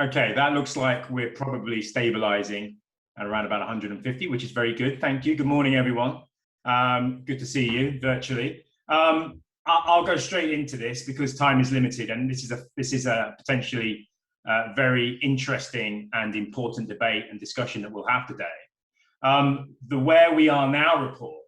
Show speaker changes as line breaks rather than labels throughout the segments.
Okay, that looks like we're probably stabilizing at around about 150, which is very good. Thank you. Good morning, everyone. Good to see you virtually. I'll go straight into this because time is limited, and this is a potentially very interesting and important debate and discussion that we'll have today. The Where We Are Now report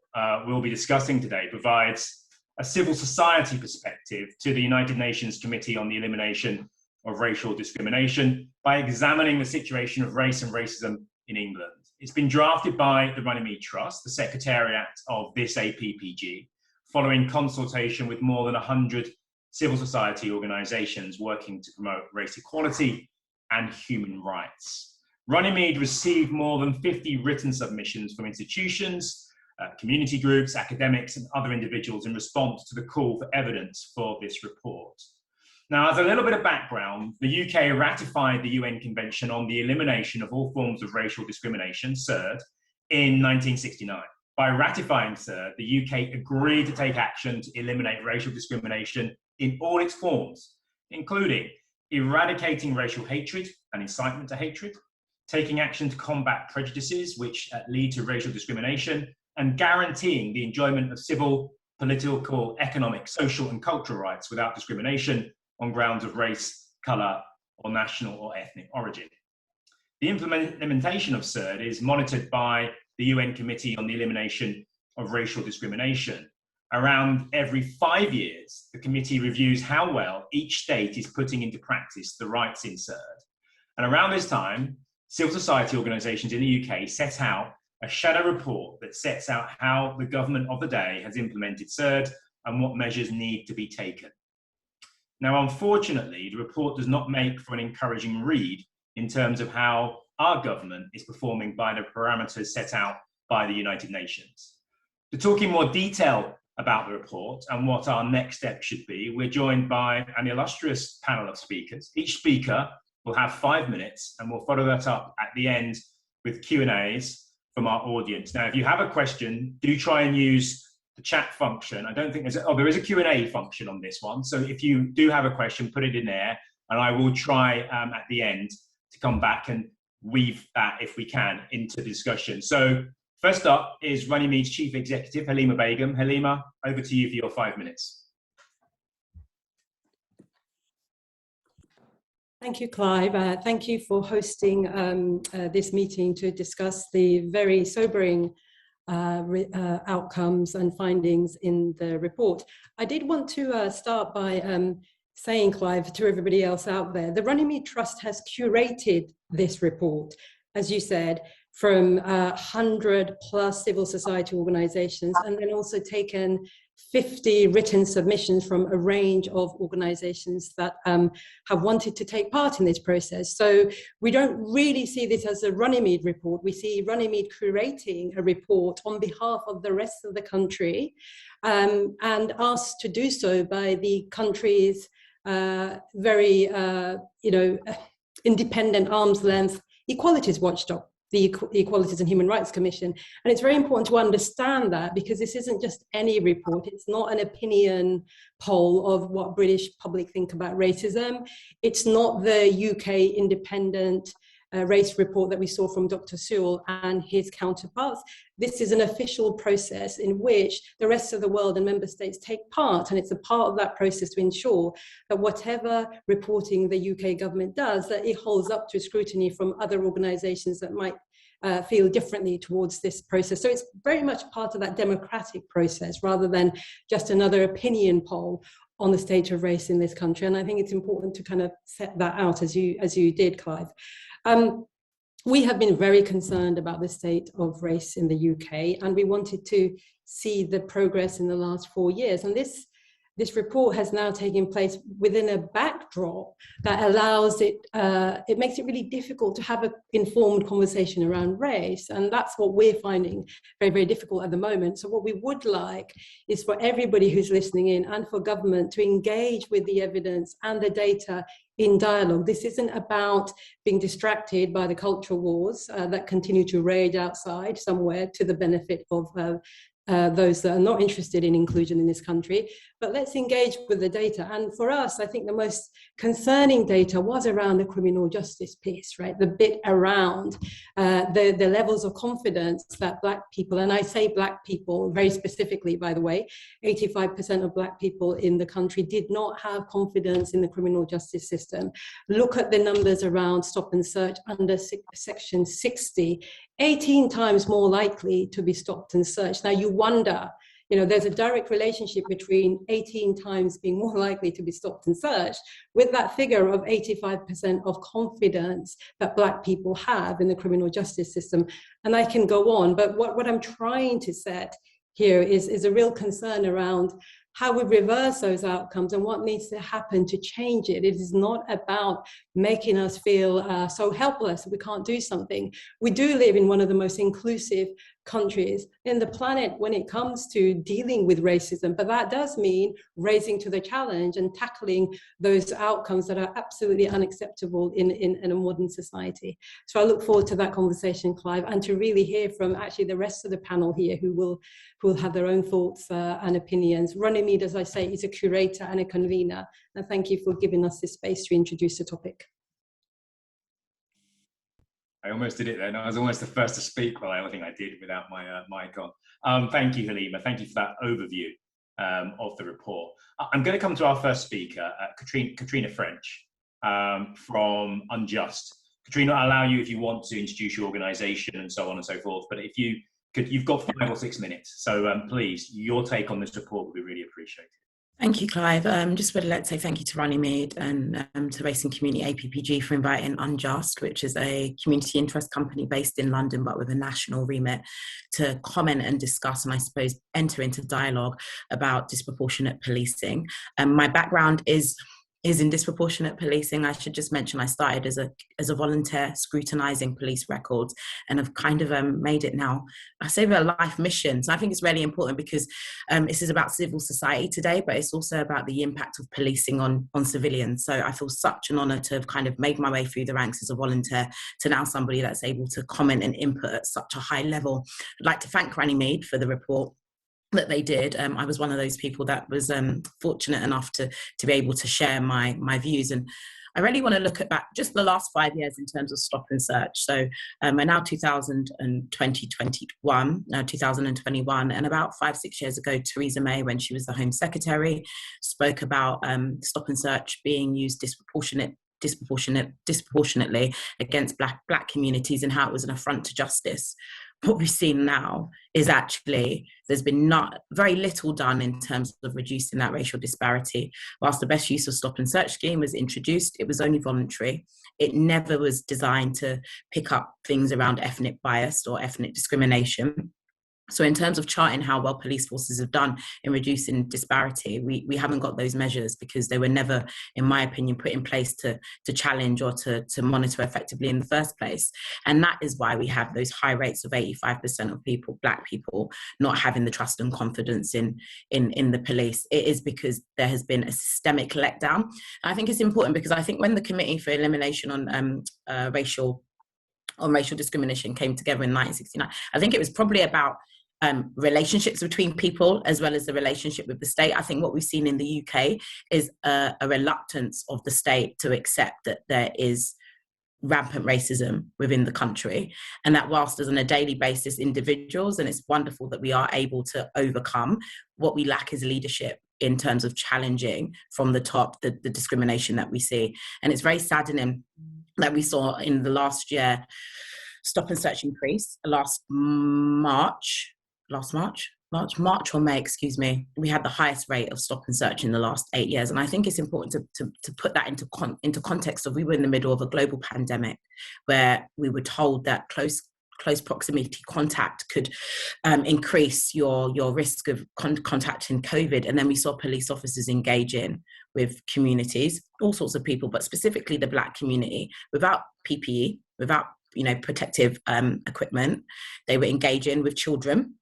we'll be discussing today provides a civil society perspective to the United Nations Committee on the Elimination of Racial Discrimination by examining the situation of race and racism in England. It's been drafted by the Runnymede Trust, the secretariat of this APPG, following consultation with more than 100 civil society organisations working to promote race equality and human rights. Runnymede received more than 50 written submissions from institutions, community groups, academics and other individuals in response to the call for evidence for this report. Now, as a little bit of background, the UK ratified the UN Convention on the Elimination of All Forms of Racial Discrimination, CERD, in 1969. By ratifying CERD, the UK agreed to take action to eliminate racial discrimination in all its forms, including eradicating racial hatred and incitement to hatred, taking action to combat prejudices which lead to racial discrimination, and guaranteeing the enjoyment of civil, political, economic, social and cultural rights without discrimination on grounds of race, colour, or national or ethnic origin. The implementation of CERD is monitored by the UN Committee on the Elimination of Racial Discrimination. Around every 5 years, the committee reviews how well each state is putting into practice the rights in CERD. And around this time, civil society organisations in the UK set out a shadow report that sets out how the government of the day has implemented CERD and what measures need to be taken. Now, unfortunately, the report does not make for an encouraging read in terms of how our government is performing by the parameters set out by the United Nations. To talk in more detail about the report and what our next step should be, we're joined by an illustrious panel of speakers. Each speaker will have 5 minutes, and we'll follow that up at the end with Q&As from our audience. Now, if you have a question, do try and use the chat function. I don't think there is a Q&A function on this one. So if you do have a question, put it in there, and I will try at the end to come back and weave that, if we can, into the discussion. So first up is Runnymede's Chief Executive, Halima Begum. Halima, over to you for your 5 minutes.
Thank you, Clive. Thank you for hosting this meeting to discuss the very sobering outcomes and findings in the report. I did want to start by saying, Clive, to everybody else out there, the Runnymede Trust has curated this report, as you said, from 100 plus civil society organizations, and then also taken 50 written submissions from a range of organizations that have wanted to take part in this process. So we don't really see this as a Runnymede report. We see Runnymede curating a report on behalf of the rest of the country, and asked to do so by the country's very independent arm's length equalities watchdog, the Equalities and Human Rights Commission. And it's very important to understand that, because this isn't just any report. It's not an opinion poll of what British public think about racism. It's not the UK independent race report that we saw from Dr. Sewell and his counterparts. This is an official process in which the rest of the world and member states take part, and it's a part of that process to ensure that whatever reporting the UK government does, that it holds up to scrutiny from other organisations that might feel differently towards this process. So it's very much part of that democratic process rather than just another opinion poll on the state of race in this country. And I think it's important to kind of set that out as you did, Clive. We have been very concerned about the state of race in the UK, and we wanted to see the progress in the last 4 years. And this report has now taken place within a backdrop that allows it, it makes it really difficult to have an informed conversation around race. And that's what we're finding very, very difficult at the moment. So what we would like is for everybody who's listening in and for government to engage with the evidence and the data in dialogue. This isn't about being distracted by the cultural wars that continue to rage outside somewhere to the benefit of those that are not interested in inclusion in this country. but let's engage with the data. And for us, I think the most concerning data was around the criminal justice piece, right? The bit around the levels of confidence that Black people, and I say Black people very specifically, by the way, 85% of Black people in the country did not have confidence in the criminal justice system. Look at the numbers around stop and search under section 60, 18 times more likely to be stopped and searched. Now you wonder, there's a direct relationship between 18 times being more likely to be stopped and searched with that figure of 85% of confidence that Black people have in the criminal justice system. And I can go on, but what I'm trying to set here is a real concern around how we reverse those outcomes and what needs to happen to change it. It is not about making us feel so helpless we can't do something. We do live in one of the most inclusive countries in the planet when it comes to dealing with racism, but that does mean raising to the challenge and tackling those outcomes that are absolutely unacceptable in a modern society. So I look forward to that conversation, Clive, and to really hear from actually the rest of the panel here who will have their own thoughts and opinions. Runnymede, as I say, is a curator and a convener, and thank you for giving us this space to introduce the topic.
I almost did it then. I was almost the first to speak, but I don't think I did without my mic on. Thank you, Halima. Thank you for that overview of the report. I'm going to come to our first speaker, Katrina French from Unjust. Katrina, I'll allow you if you want to introduce your organisation and so on and so forth, but if you've got 5 or 6 minutes. So please, your take on this report would be really appreciated.
Thank you, Clive. Just would like to say thank you to Runnymede and to Race and Community APPG for inviting Unjust, which is a community interest company based in London, but with a national remit, to comment and discuss and I suppose enter into dialogue about disproportionate policing. My background is in disproportionate policing. I should just mention I started as a volunteer scrutinising police records and have kind of made it now, I say, a life mission. So I think it's really important because this is about civil society today, but it's also about the impact of policing on civilians. So I feel such an honour to have kind of made my way through the ranks as a volunteer to now somebody that's able to comment and input at such a high level. I'd like to thank Runnymede for the report that they did. I was one of those people that was fortunate enough to be able to share my views. And I really want to look at back just the last 5 years in terms of stop and search. So we're now 2021, and about 5-6 years ago, Theresa May, when she was the Home Secretary, spoke about stop and search being used disproportionately against black communities and how it was an affront to justice. What we've seen now is actually there's been not very little done in terms of reducing that racial disparity. Whilst the best use of stop and search scheme was introduced, it was only voluntary. It never was designed to pick up things around ethnic bias or ethnic discrimination. So in terms of charting how well police forces have done in reducing disparity, we haven't got those measures because they were never, in my opinion, put in place to challenge or to monitor effectively in the first place. And that is why we have those high rates of 85% of people, black people, not having the trust and confidence in the police. It is because there has been a systemic letdown. And I think it's important because I think when the Committee for Elimination on Racial Discrimination came together in 1969, I think it was probably about relationships between people as well as the relationship with the state. I think what we've seen in the UK is a reluctance of the state to accept that there is rampant racism within the country, and that whilst as on a daily basis individuals, and it's wonderful that we are able to overcome, what we lack is leadership in terms of challenging from the top the discrimination that we see. And it's very saddening that we saw in the last year stop and search increase. March or May, excuse me, we had the highest rate of stop and search in the last 8 years. And I think it's important to put that into context of we were in the middle of a global pandemic where we were told that close proximity contact could increase your risk of contacting COVID. And then we saw police officers engaging with communities, all sorts of people, but specifically the Black community, without PPE, without protective equipment. They were engaging with children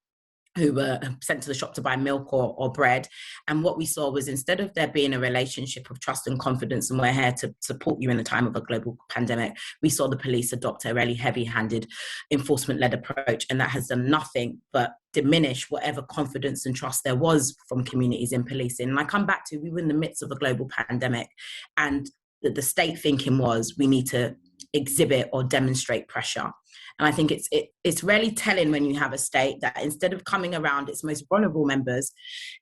who were sent to the shop to buy milk or bread. And what we saw was, instead of there being a relationship of trust and confidence, and we're here to support you in the time of a global pandemic, we saw the police adopt a really heavy-handed enforcement-led approach, and that has done nothing but diminish whatever confidence and trust there was from communities in policing. And I come back to, we were in the midst of a global pandemic, and the state thinking was, we need to exhibit or demonstrate pressure. And I think it's really telling when you have a state that, instead of coming around its most vulnerable members,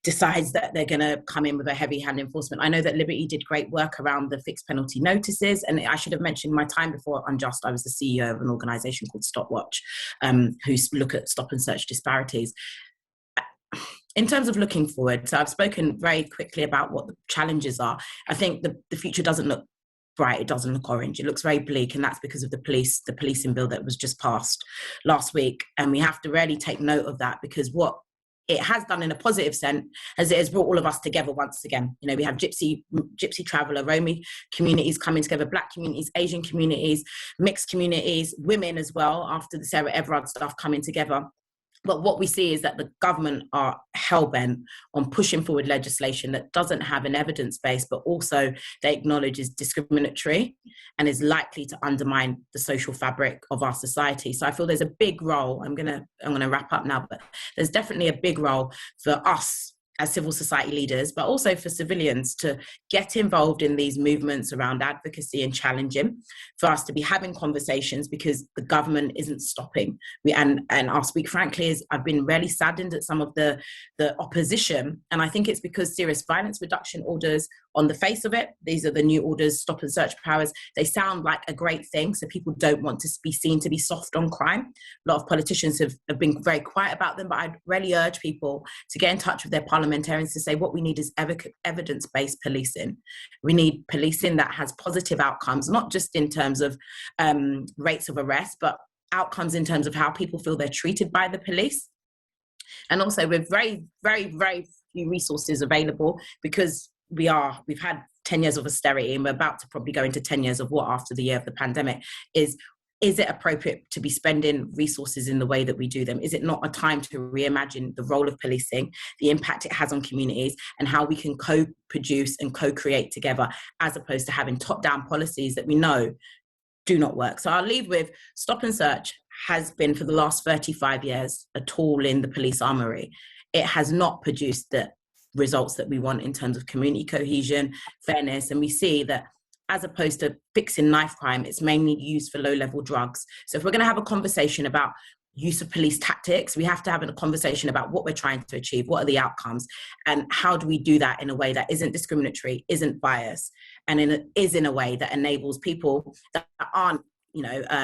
decides that they're going to come in with a heavy hand enforcement. I know that Liberty did great work around the fixed penalty notices. And I should have mentioned, my time before Unjust, I was the CEO of an organisation called Stopwatch, who look at stop and search disparities. In terms of looking forward, so I've spoken very quickly about what the challenges are. I think the future doesn't look bright, it doesn't look orange, it looks very bleak, and that's because of the policing bill that was just passed last week. And we have to really take note of that, because what it has done in a positive sense is it has brought all of us together once again. You know, we have gypsy traveller, Romy communities coming together, Black communities, Asian communities, mixed communities, women as well, after the Sarah Everard stuff coming together. But what we see is that the government are hell-bent on pushing forward legislation that doesn't have an evidence base, but also they acknowledge is discriminatory and is likely to undermine the social fabric of our society. So I feel there's a big role, I'm gonna wrap up now, but there's definitely a big role for us as civil society leaders, but also for civilians, to get involved in these movements around advocacy and challenging, for us to be having conversations, because the government isn't stopping. And I'll speak frankly, is I've been really saddened at some of the opposition. And I think it's because serious violence reduction orders, on the face of it, these are the new orders, stop and search powers, they sound like a great thing. So people don't want to be seen to be soft on crime. A lot of politicians have been very quiet about them, but I'd really urge people to get in touch with their parliamentarians to say, what we need is evidence-based policing. We need policing that has positive outcomes, not just in terms of rates of arrest, but outcomes in terms of how people feel they're treated by the police. And also, with very, very, very few resources available, because we've had 10 years of austerity, and we're about to probably go into 10 years of what after the year of the pandemic, is it appropriate to be spending resources in the way that we do them? Is it not a time to reimagine the role of policing, the impact it has on communities, and how we can co-produce and co-create together, as opposed to having top-down policies that we know do not work? So I'll leave with, stop and search has been, for the last 35 years, a tool in the police armory. It has not produced the results that we want in terms of community cohesion, fairness, and we see that, as opposed to fixing knife crime, it's mainly used for low-level drugs. So if we're going to have a conversation about use of police tactics, we have to have a conversation about what we're trying to achieve, what are the outcomes, and how do we do that in a way that isn't discriminatory, isn't biased, and is in a way that enables people that aren't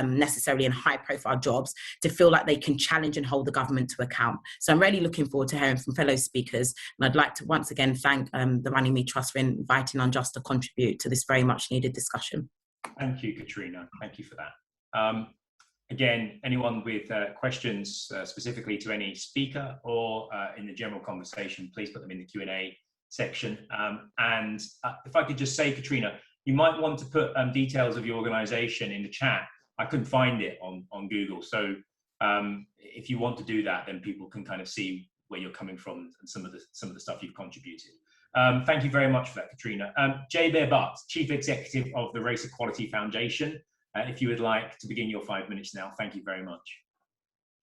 necessarily in high-profile jobs to feel like they can challenge and hold the government to account. So I'm really looking forward to hearing from fellow speakers, and I'd like to once again thank the Runnymede Trust for inviting Unjust to contribute to this very much needed discussion.
Thank you, Katrina. Thank you for that. Again, anyone with questions specifically to any speaker or in the general conversation, please put them in the Q&A section. And if I could just say, Katrina, you might want to put details of your organisation in the chat. I couldn't find it on Google. So if you want to do that, then people can kind of see where you're coming from and some of the stuff you've contributed. Thank you very much for that, Katrina. Jay Bear Butt, Chief Executive of the Race Equality Foundation. If you would like to begin your 5 minutes now, thank you very much.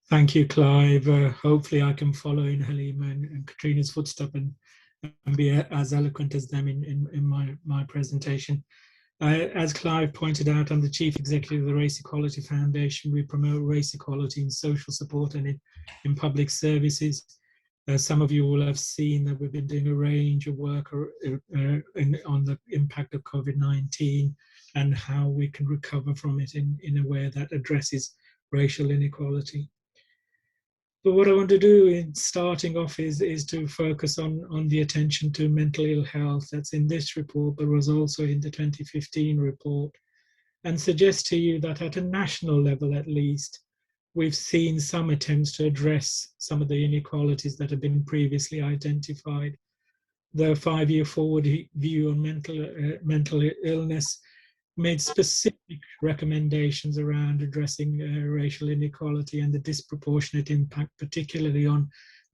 Thank you, Clive. Hopefully I can follow in Halima and Katrina's footsteps and be as eloquent as them in my presentation. As Clive pointed out, I'm the Chief Executive of the Race Equality Foundation. We promote race equality in social support and in public services. Some of you will have seen that we've been doing a range of work on the impact of COVID-19 and how we can recover from it in a way that addresses racial inequality. But what I want to do in starting off is to focus on the attention to mental ill health that's in this report, but was also in the 2015 report, and suggest to you that at a national level at least, we've seen some attempts to address some of the inequalities that have been previously identified. The 5-year forward view on mental illness made specific recommendations around addressing racial inequality and the disproportionate impact, particularly on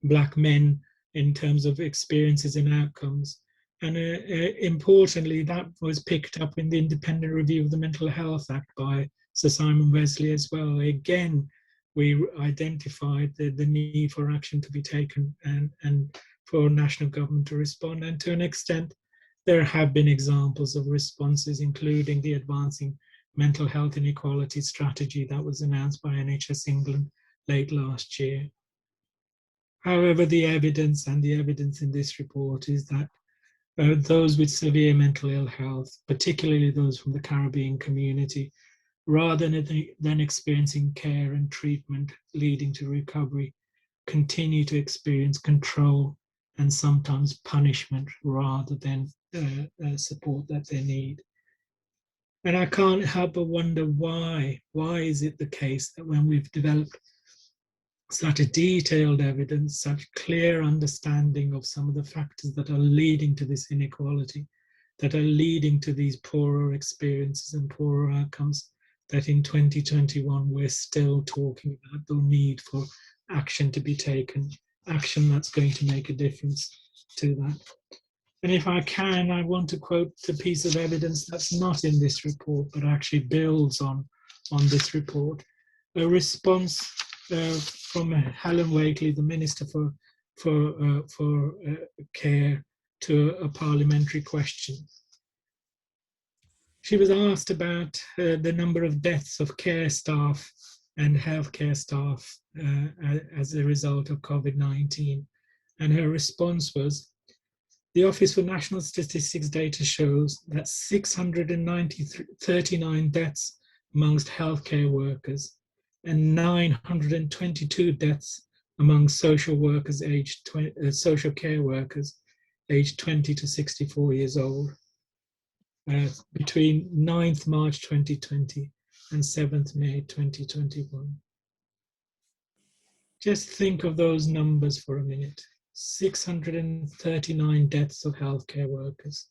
Black men in terms of experiences and outcomes. And importantly, that was picked up in the independent review of the Mental Health Act by Sir Simon Wesley as well. Again, we identified the need for action to be taken and for national government to respond. And to an extent, there have been examples of responses, including the Advancing Mental Health Inequality Strategy that was announced by NHS England late last year. However, the evidence in this report is that those with severe mental ill health, particularly those from the Caribbean community, rather than experiencing care and treatment leading to recovery, continue to experience control and sometimes punishment rather than support that they need. And I can't help but wonder why. Why is it the case that when we've developed such a detailed evidence, such clear understanding of some of the factors that are leading to this inequality, that are leading to these poorer experiences and poorer outcomes, that in 2021 we're still talking about the need for action to be taken, action that's going to make a difference to that. And if I can, I want to quote a piece of evidence that's not in this report, but actually builds on this report, a response from Helen Wakely, the Minister for Care, to a parliamentary question. She was asked about the number of deaths of care staff and healthcare staff as a result of COVID-19. And her response was, the Office for National Statistics data shows that 639 deaths amongst healthcare workers and 922 deaths among social workers social care workers aged 20 to 64 years old between 9th March 2020 and 7th May 2021. Just think of those numbers for a minute. 639 deaths of healthcare workers,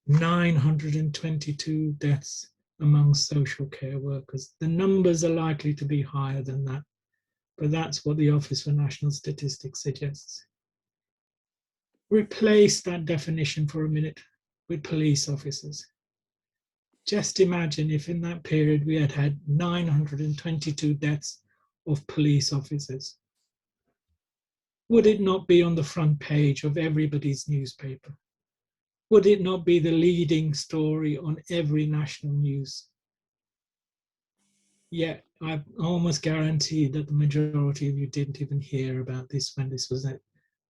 922 deaths among social care workers. The numbers are likely to be higher than that, but that's what the Office for National Statistics suggests. Replace that definition for a minute with police officers. Just imagine if in that period we had had 922 deaths of police officers. Would it not be on the front page of everybody's newspaper? Would it not be the leading story on every national news? Yet I almost guarantee that the majority of you didn't even hear about this when this was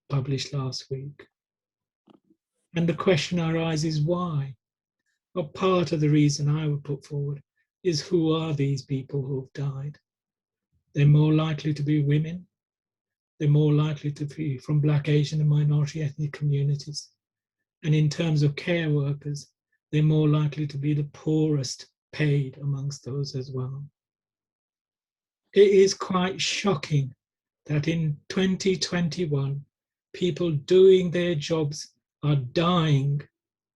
published last week. And the question arises, why? Well, part of the reason I would put forward is, who are these people who have died? They're more likely to be women. They're more likely to be from Black, Asian and minority ethnic communities. And in terms of care workers, they're more likely to be the poorest paid amongst those as well. It is quite shocking that in 2021, people doing their jobs are dying,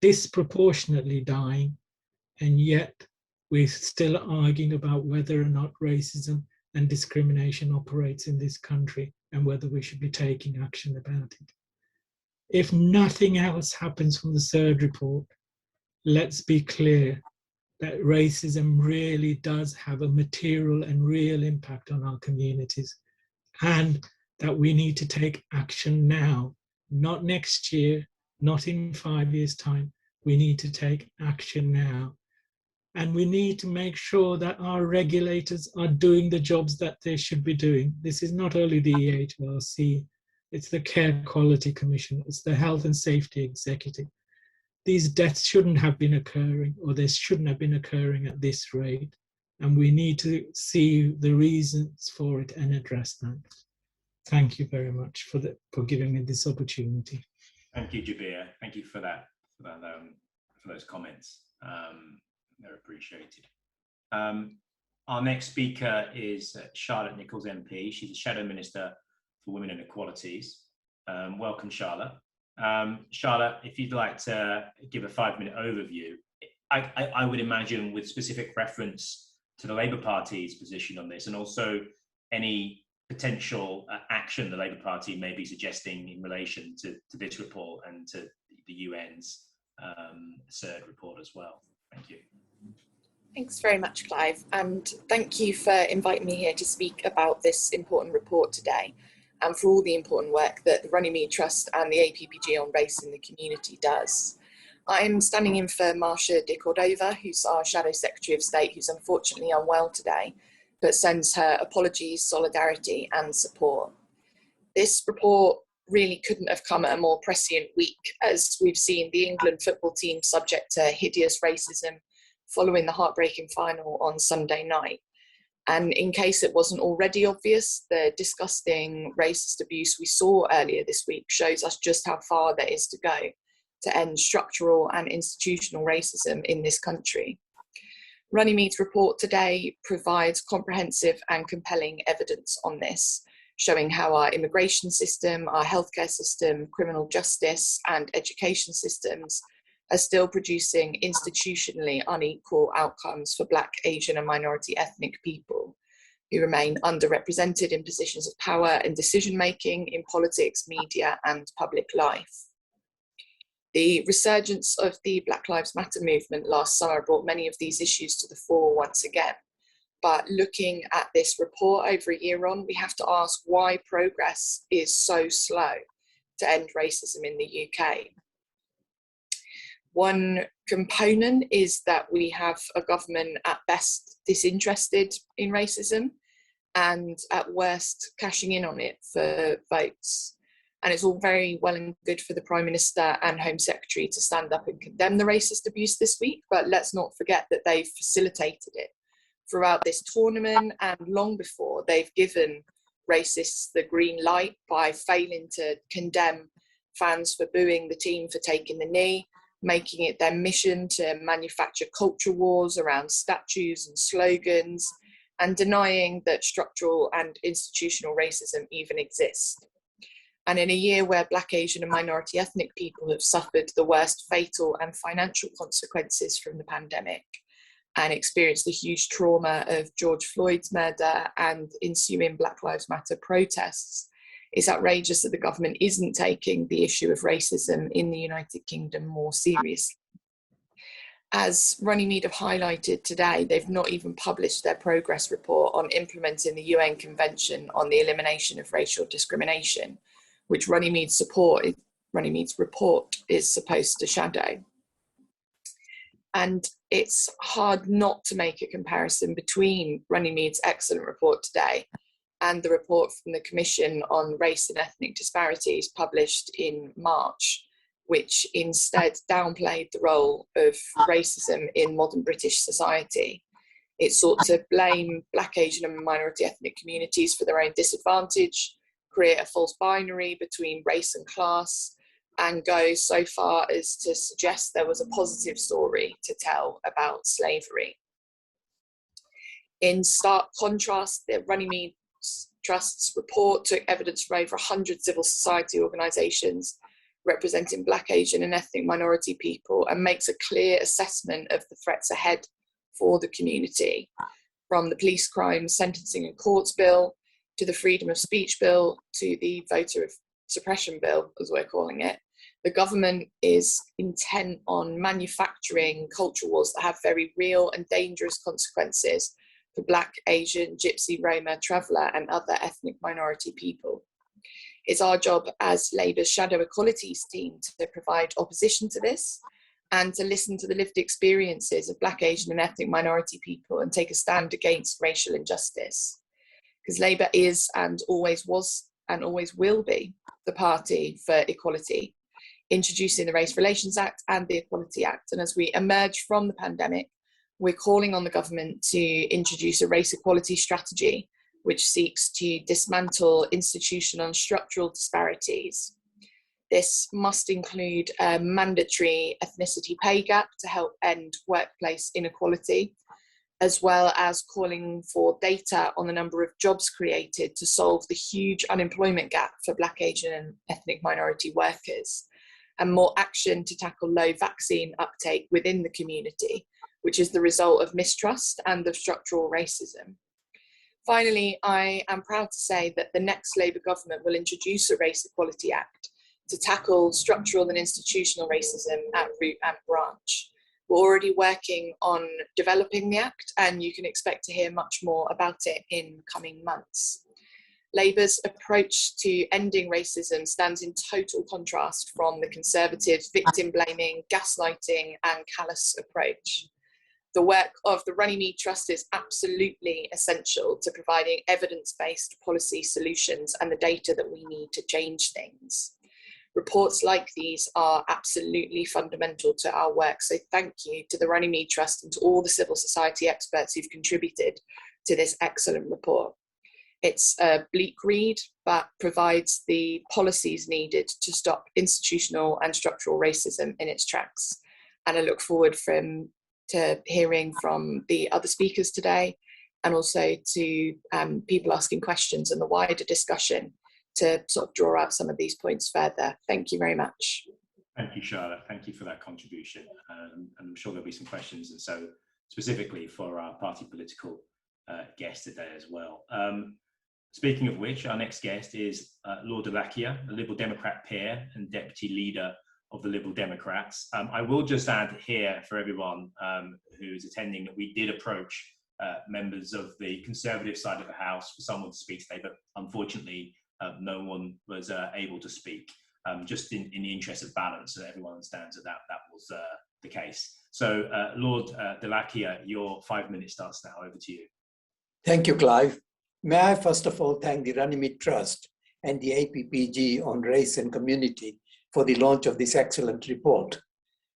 disproportionately dying, and yet we're still arguing about whether or not racism and discrimination operates in this country and whether we should be taking action about it. If nothing else happens from the third report, let's be clear that racism really does have a material and real impact on our communities, and that we need to take action now, not next year, not in 5 years' time. We need to take action now. And we need to make sure that our regulators are doing the jobs that they should be doing. This is not only the EHRC, it's the Care Quality Commission, it's the Health and Safety Executive. These deaths shouldn't have been occurring, or they shouldn't have been occurring at this rate. And we need to see the reasons for it and address that. Thank you very much for giving me this opportunity.
Thank you, Jabir. Thank you for that, for those comments. They're appreciated. Our next speaker is Charlotte Nichols MP. She's a Shadow Minister for Women and Equalities. Welcome, Charlotte. Charlotte, if you'd like to give a 5-minute overview, I would imagine with specific reference to the Labour Party's position on this, and also any potential action the Labour Party may be suggesting in relation to this report and to the UN's third report as well. Thank you.
Thanks very much, Clive, and thank you for inviting me here to speak about this important report today and for all the important work that the Runnymede Trust and the APPG on race in the community does. I'm standing in for Marcia de Cordova, who's our Shadow Secretary of State, who's unfortunately unwell today, but sends her apologies, solidarity and support. This report really couldn't have come at a more prescient week, as we've seen the England football team subject to hideous racism following the heartbreaking final on Sunday night. And in case it wasn't already obvious, the disgusting racist abuse we saw earlier this week shows us just how far there is to go to end structural and institutional racism in this country. Runnymede's report today provides comprehensive and compelling evidence on this, showing how our immigration system, our healthcare system, criminal justice and education systems are still producing institutionally unequal outcomes for Black, Asian and minority ethnic people who remain underrepresented in positions of power and decision-making in politics, media and public life. The resurgence of the Black Lives Matter movement last summer brought many of these issues to the fore once again. But looking at this report over a year on, we have to ask why progress is so slow to end racism in the UK. One component is that we have a government at best disinterested in racism and at worst cashing in on it for votes. And it's all very well and good for the Prime Minister and Home Secretary to stand up and condemn the racist abuse this week, but let's not forget that they've facilitated it. Throughout this tournament and long before, they've given racists the green light by failing to condemn fans for booing the team for taking the knee, making it their mission to manufacture culture wars around statues and slogans, and denying that structural and institutional racism even exists. And in a year where Black, Asian and minority ethnic people have suffered the worst fatal and financial consequences from the pandemic and experienced the huge trauma of George Floyd's murder and ensuing Black Lives Matter protests, it's outrageous that the government isn't taking the issue of racism in the United Kingdom more seriously. As Runnymede have highlighted today, they've not even published their progress report on implementing the UN Convention on the Elimination of Racial Discrimination, which Runnymede's report is supposed to shadow. And it's hard not to make a comparison between Runnymede's excellent report today and the report from the Commission on Race and Ethnic Disparities published in March, which instead downplayed the role of racism in modern British society. It sought to blame Black, Asian and minority ethnic communities for their own disadvantage, create a false binary between race and class, and go so far as to suggest there was a positive story to tell about slavery. In stark contrast, the Runnymede Trust's report took evidence from over 100 civil society organisations representing Black, Asian and ethnic minority people and makes a clear assessment of the threats ahead for the community, from the Police Crime Sentencing and Courts Bill to the Freedom of Speech Bill to the Voter Suppression Bill, as we're calling it. The government is intent on manufacturing culture wars that have very real and dangerous consequences for Black, Asian, Gypsy, Roma, Traveller and other ethnic minority people. It's our job as Labour's Shadow Equalities team to provide opposition to this and to listen to the lived experiences of Black, Asian and ethnic minority people and take a stand against racial injustice. Because Labour is and always was and always will be the party for equality, introducing the Race Relations Act and the Equality Act. And as we emerge from the pandemic, we're calling on the government to introduce a race equality strategy which seeks to dismantle institutional and structural disparities. This must include a mandatory ethnicity pay gap to help end workplace inequality, as well as calling for data on the number of jobs created to solve the huge unemployment gap for Black, Asian and ethnic minority workers, and more action to tackle low vaccine uptake within the community, which is the result of mistrust and of structural racism. Finally, I am proud to say that the next Labour government will introduce a Race Equality Act to tackle structural and institutional racism at root and branch. We're already working on developing the Act, and you can expect to hear much more about it in coming months. Labour's approach to ending racism stands in total contrast from the Conservative victim-blaming, gaslighting and callous approach. The work of the Runnymede Trust is absolutely essential to providing evidence-based policy solutions and the data that we need to change things. Reports like these are absolutely fundamental to our work, so thank you to the Runnymede Trust and to all the civil society experts who've contributed to this excellent report. It's a bleak read, but provides the policies needed to stop institutional and structural racism in its tracks. And I look forward to hearing from the other speakers today, and also to people asking questions and the wider discussion to sort of draw out some of these points further. Thank you very much.
Thank you, Charlotte. Thank you for that contribution. And I'm sure there'll be some questions, and so specifically for our party political guest today as well. Speaking of which, our next guest is Lord Delacchia, a Liberal Democrat peer and Deputy Leader of the Liberal Democrats. I will just add here for everyone who is attending that we did approach members of the Conservative side of the House for someone to speak today, but unfortunately no one was able to speak, just in the interest of balance, so that everyone understands that that was the case. So Lord Delacchia, your 5 minutes starts now. Over to you.
Thank you, Clive. May I first of all thank the Runnymede Trust and the APPG on Race and Community for the launch of this excellent report.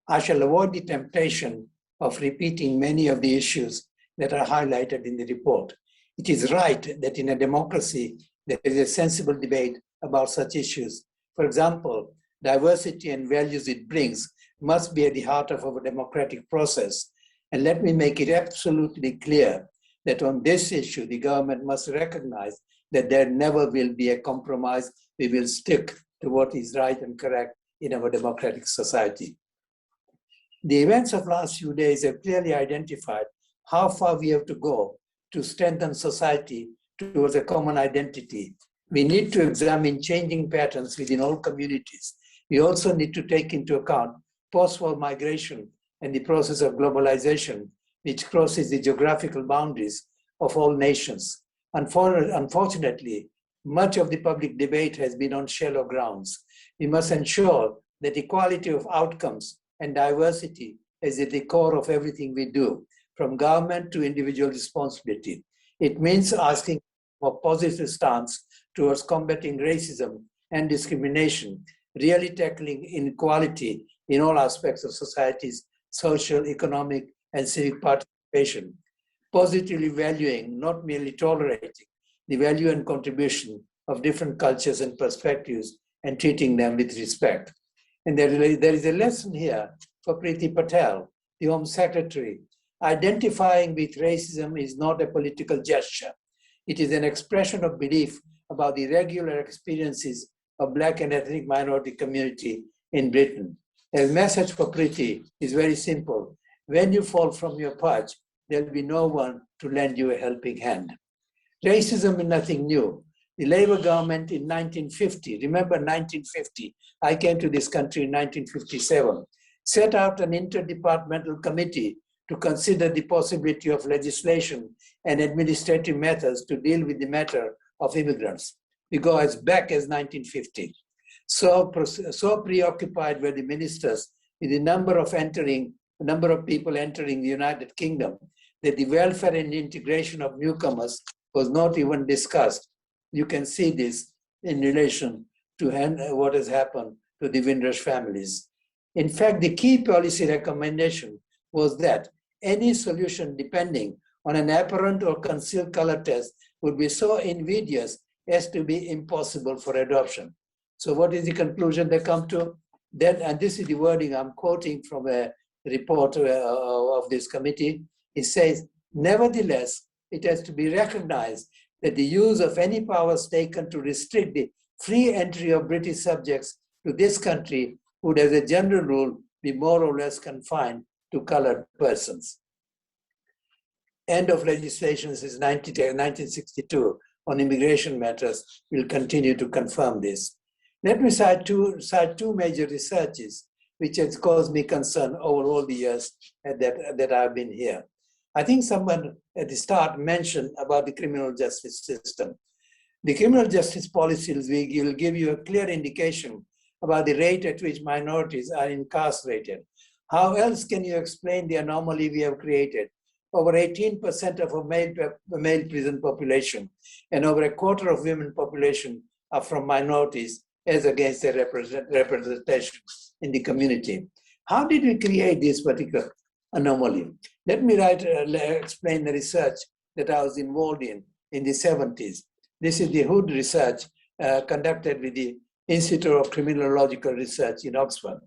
I shall avoid the temptation of repeating many of the issues that are highlighted in the report. It is right that in a democracy, there is a sensible debate about such issues. For example, diversity and values it brings must be at the heart of our democratic process. And let me make it absolutely clear that on this issue, the government must recognize that there never will be a compromise. We will stick to what is right and correct in our democratic society. The events of last few days have clearly identified how far we have to go to strengthen society towards a common identity. We need to examine changing patterns within all communities. We also need to take into account post-war migration and the process of globalization, which crosses the geographical boundaries of all nations. Unfortunately, much of the public debate has been on shallow grounds. We must ensure that equality of outcomes and diversity is at the core of everything we do, from government to individual responsibility. It means asking for a positive stance towards combating racism and discrimination, really tackling inequality in all aspects of society's social, economic, and civic participation, positively valuing, not merely tolerating, the value and contribution of different cultures and perspectives and treating them with respect. And there is a lesson here for Priti Patel, the Home Secretary. Identifying with racism is not a political gesture. It is an expression of belief about the regular experiences of Black and ethnic minority community in Britain. A message for Priti is very simple. When you fall from your perch, there'll be no one to lend you a helping hand. Racism is nothing new. The Labour government in 1950, remember 1950, I came to this country in 1957, set out an interdepartmental committee to consider the possibility of legislation and administrative methods to deal with the matter of immigrants. We go as back as 1950. So preoccupied were the ministers with the number of people entering the United Kingdom that the welfare and integration of newcomers was not even discussed. You can see this in relation to what has happened to the Windrush families. In fact, the key policy recommendation was that any solution depending on an apparent or concealed color test would be so invidious as to be impossible for adoption. So what is the conclusion they come to? That, and this is the wording I'm quoting from a report of this committee. It says, nevertheless, it has to be recognized that the use of any powers taken to restrict the free entry of British subjects to this country would, as a general rule, be more or less confined to colored persons. end of legislation since 1962 on immigration matters will continue to confirm this. Let me cite two major researches which has caused me concern over all the years that I've been here. I think someone at the start mentioned about the criminal justice system. The criminal justice policies will give you a clear indication about the rate at which minorities are incarcerated. How else can you explain the anomaly we have created? Over 18% of a male prison population and over a quarter of women population are from minorities as against their representation in the community. How did we create this particular anomaly? Let me explain the research that I was involved in the 70s. This is the Hood research conducted with the Institute of Criminological Research in Oxford.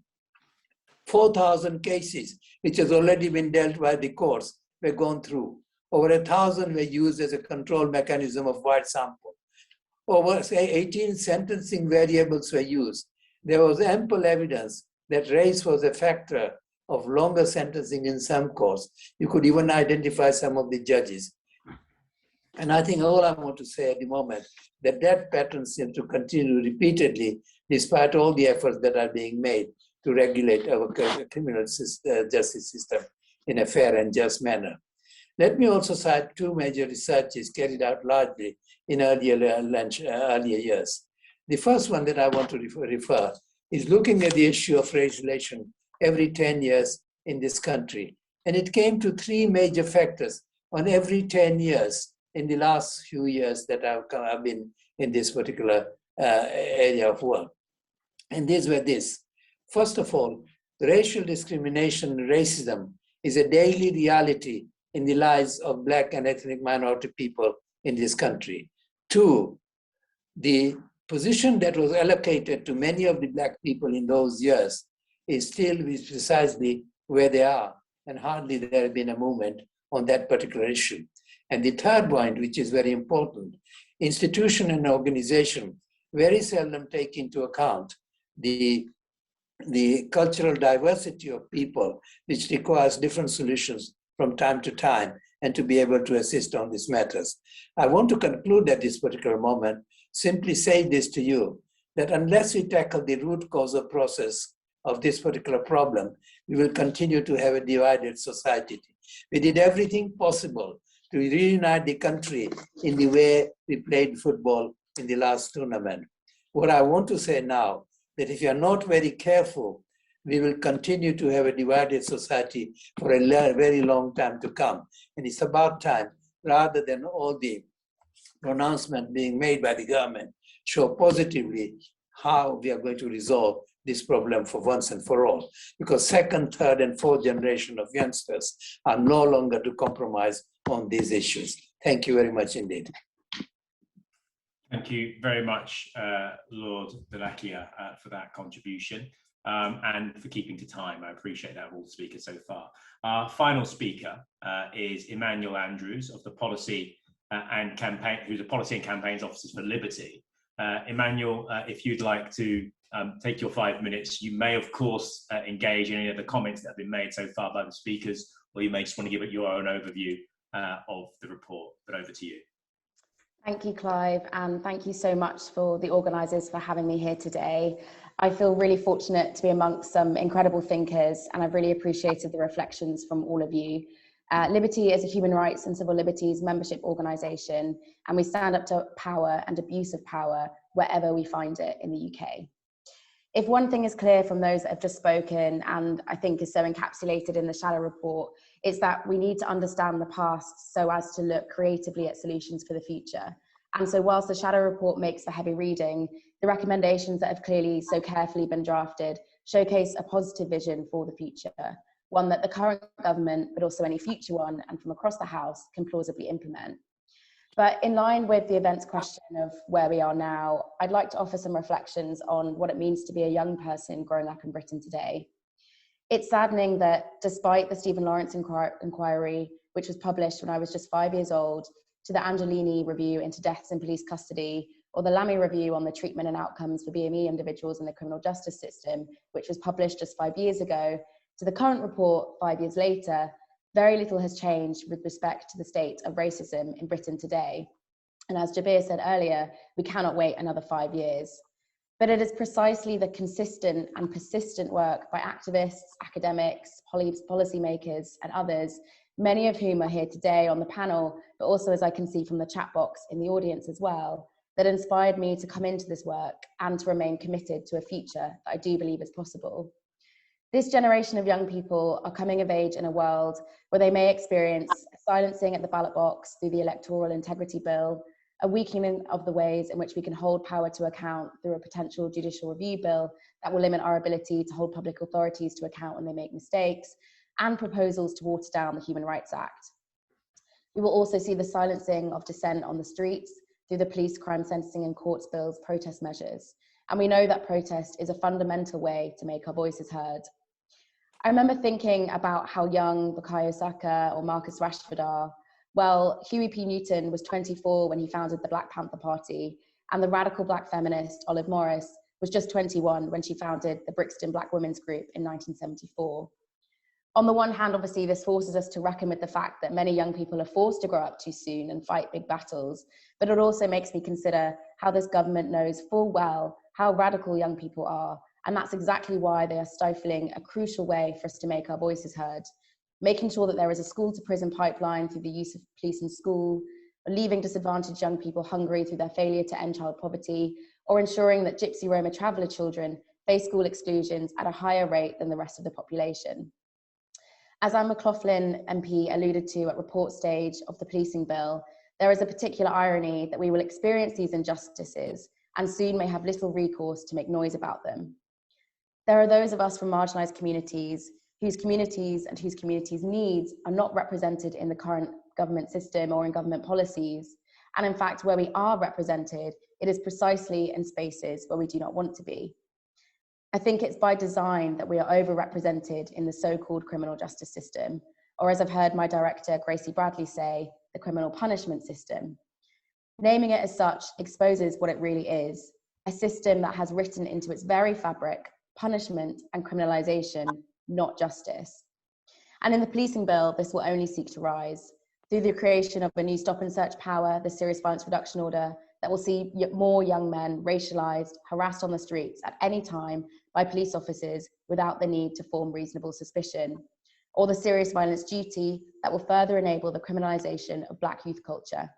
4,000 cases, which has already been dealt by the courts, were gone through. Over 1,000 were used as a control mechanism of wide sample. Over, say, 18 sentencing variables were used. There was ample evidence that race was a factor of longer sentencing in some courts. You could even identify some of the judges. And I think all I want to say at the moment, that pattern seems to continue repeatedly, despite all the efforts that are being made to regulate our criminal justice system in a fair and just manner. Let me also cite two major researches carried out largely in earlier years. The first one that I want to refer is looking at the issue of race relation every 10 years in this country. And it came to three major factors on every 10 years in the last few years that I've been in this particular area of work. And these were this. First of all, racial discrimination, racism, is a daily reality in the lives of Black and ethnic minority people in this country. Two, the position that was allocated to many of the Black people in those years is still precisely where they are, and hardly there has been a movement on that particular issue. And the third point, which is very important, institution and organization very seldom take into account the cultural diversity of people, which requires different solutions from time to time, and to be able to assist on these matters. I want to conclude at this particular moment, simply say this to you, that unless we tackle the root cause of process of this particular problem, we will continue to have a divided society. We did everything possible to reunite the country in the way we played football in the last tournament. What I want to say now, that if you are not very careful, we will continue to have a divided society for a very long time to come. And it's about time, rather than all the pronouncements being made by the government, show positively how we are going to resolve this problem for once and for all. Because second, third, and fourth generation of youngsters are no longer to compromise on these issues. Thank you very much indeed.
Thank you very much, Lord Delakia, for that contribution and for keeping to time. I appreciate that of all speakers so far. Our final speaker is Emmanuel Andrews of the Policy and Campaign, who's a Policy and Campaigns Officer for Liberty. Emmanuel, if you'd like to take your 5 minutes, you may, of course, engage in any of the comments that have been made so far by the speakers, or you may just want to give it your own overview of the report, but over to you.
Thank you, Clive, and thank you so much for the organisers for having me here today. I feel really fortunate to be amongst some incredible thinkers, and I've really appreciated the reflections from all of you. Liberty is a human rights and civil liberties membership organisation, and we stand up to power and abuse of power wherever we find it in the UK. If one thing is clear from those that have just spoken, and I think is so encapsulated in the Shadow report, it's that we need to understand the past so as to look creatively at solutions for the future. And so whilst the Shadow report makes for heavy reading, the recommendations that have clearly so carefully been drafted showcase a positive vision for the future, one that the current government, but also any future one, and from across the House, can plausibly implement. But in line with the event's question of where we are now, I'd like to offer some reflections on what it means to be a young person growing up in Britain today. It's saddening that despite the Stephen Lawrence inquiry, which was published when I was just 5 years old, to the Angelini review into deaths in police custody, or the Lamy review on the treatment and outcomes for BME individuals in the criminal justice system, which was published just 5 years ago, to the current report 5 years later, very little has changed with respect to the state of racism in Britain today. And as Jabir said earlier, we cannot wait another 5 years. But it is precisely the consistent and persistent work by activists, academics, policymakers, and others, many of whom are here today on the panel, but also, as I can see from the chat box, in the audience as well, that inspired me to come into this work and to remain committed to a future that I do believe is possible. This generation of young people are coming of age in a world where they may experience silencing at the ballot box through the Electoral Integrity Bill, a weakening of the ways in which we can hold power to account through a potential judicial review bill that will limit our ability to hold public authorities to account when they make mistakes, and proposals to water down the Human Rights Act. We will also see the silencing of dissent on the streets through the police crime sentencing and courts bills protest measures. And we know that protest is a fundamental way to make our voices heard. I remember thinking about how young Bukayo Saka or Marcus Rashford are. Well, Huey P. Newton was 24 when he founded the Black Panther Party, and the radical Black feminist Olive Morris was just 21 when she founded the Brixton Black Women's Group in 1974. On the one hand, obviously, this forces us to reckon with the fact that many young people are forced to grow up too soon and fight big battles, but it also makes me consider how this government knows full well how radical young people are, and that's exactly why they are stifling a crucial way for us to make our voices heard. Making sure that there is a school-to-prison pipeline through the use of police in school, or leaving disadvantaged young people hungry through their failure to end child poverty, or ensuring that Gypsy Roma traveller children face school exclusions at a higher rate than the rest of the population. As Anne McLaughlin MP alluded to at report stage of the policing bill, there is a particular irony that we will experience these injustices and soon may have little recourse to make noise about them. There are those of us from marginalised communities whose communities needs are not represented in the current government system or in government policies. And in fact, where we are represented, it is precisely in spaces where we do not want to be. I think it's by design that we are overrepresented in the so-called criminal justice system, or as I've heard my director, Gracie Bradley, say, the criminal punishment system. Naming it as such exposes what it really is, a system that has written into its very fabric punishment and criminalisation, not justice. And in the policing bill, this will only seek to rise through the creation of a new stop and search power, the Serious Violence Reduction Order, that will see more young men racialised, harassed on the streets at any time by police officers without the need to form reasonable suspicion, or the serious violence duty that will further enable the criminalisation of Black youth culture.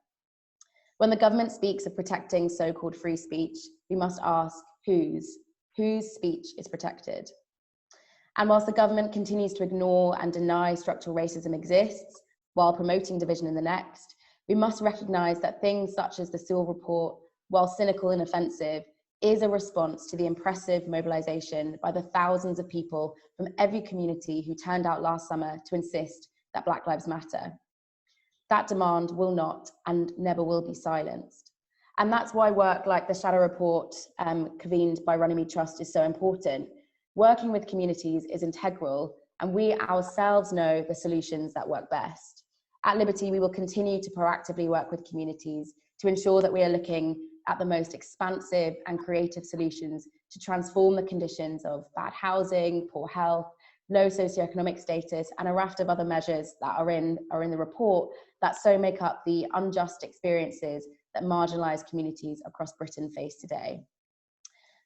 When the government speaks of protecting so-called free speech, we must ask whose speech is protected. And whilst the government continues to ignore and deny structural racism exists while promoting division in the next, we must recognise that things such as the Sewell Report, while cynical and offensive, is a response to the impressive mobilisation by the thousands of people from every community who turned out last summer to insist that Black Lives Matter. That demand will not and never will be silenced. And that's why work like the Shadow Report convened by Runnymede Trust is so important. Working with communities is integral, and we ourselves know the solutions that work best. At Liberty, we will continue to proactively work with communities to ensure that we are looking at the most expansive and creative solutions to transform the conditions of bad housing, poor health, low socioeconomic status, and a raft of other measures that are in the report that so make up the unjust experiences that marginalised communities across Britain face today.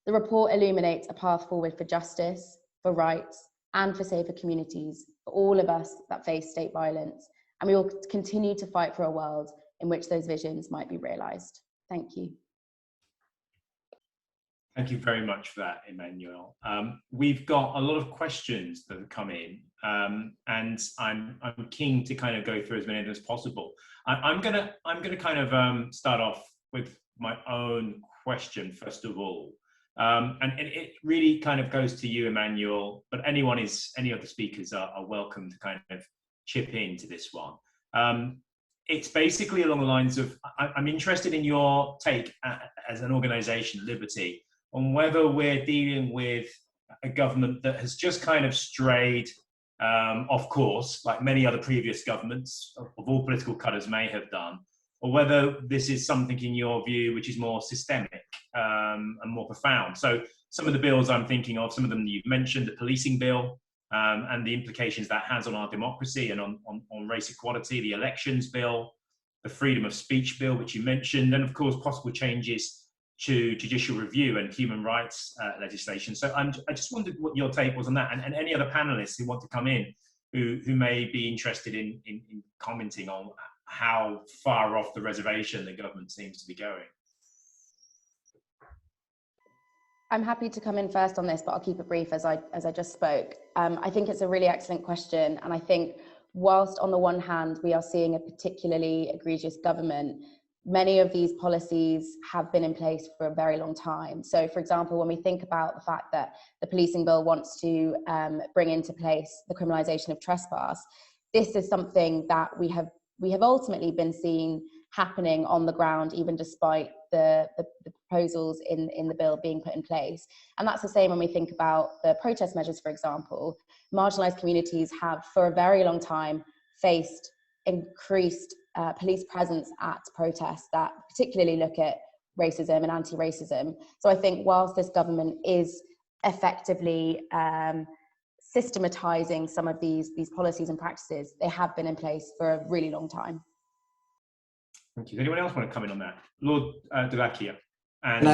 The report illuminates a path forward for justice, for rights, and for safer communities for all of us that face state violence, and we will continue to fight for a world in which those visions might be realised. Thank you.
Thank you very much for that, Emmanuel. We've got a lot of questions that have come in, and I'm keen to kind of go through as many as possible. I'm gonna kind of start off with my own question first of all, and it really kind of goes to you, Emmanuel. But any of the speakers are welcome to kind of chip into this one. It's basically along the lines of I'm interested in your take as an organisation, Liberty, on whether we're dealing with a government that has just kind of strayed off course, like many other previous governments of all political colours may have done, or whether this is something in your view which is more systemic and more profound. So some of the bills I'm thinking of, some of them you've mentioned, the policing bill, and the implications that has on our democracy and on race equality, the elections bill, the freedom of speech bill, which you mentioned, and of course possible changes to judicial review and human rights legislation. So I just wondered what your take was on that, and any other panelists who want to come in who may be interested in commenting on how far off the reservation the government seems to be going.
I'm happy to come in first on this, but I'll keep it brief as I just spoke. I think it's a really excellent question, and I think whilst on the one hand we are seeing a particularly egregious government, many of these policies have been in place for a very long time. So, for example, when we think about the fact that the policing bill wants to bring into place the criminalisation of trespass, this is something that we have ultimately been seeing happening on the ground, even despite the proposals in the bill being put in place. And that's the same when we think about the protest measures, for example. Marginalised communities have for a very long time faced increased police presence at protests that particularly look at racism and anti-racism. So I think whilst this government is effectively systematising some of these policies and practices, they have been in place for a really long time.
Thank you. Does anyone else want to come in on that? Lord Delakia.
And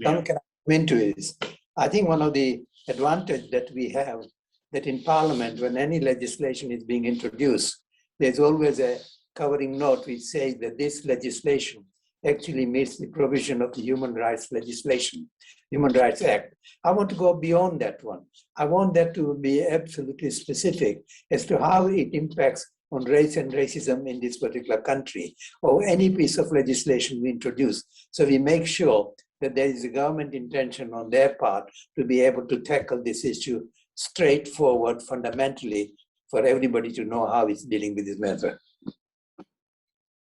can I come into is, I think one of the advantages that we have, that in Parliament, when any legislation is being introduced, there's always a covering note which says that this legislation actually meets the provision of the Human Rights legislation, Human Rights Act. I want to go beyond that one. I want that to be absolutely specific as to how it impacts on race and racism in this particular country, or any piece of legislation we introduce. So we make sure that there is a government intention on their part to be able to tackle this issue straightforward, fundamentally, for everybody to know how it's dealing with this matter.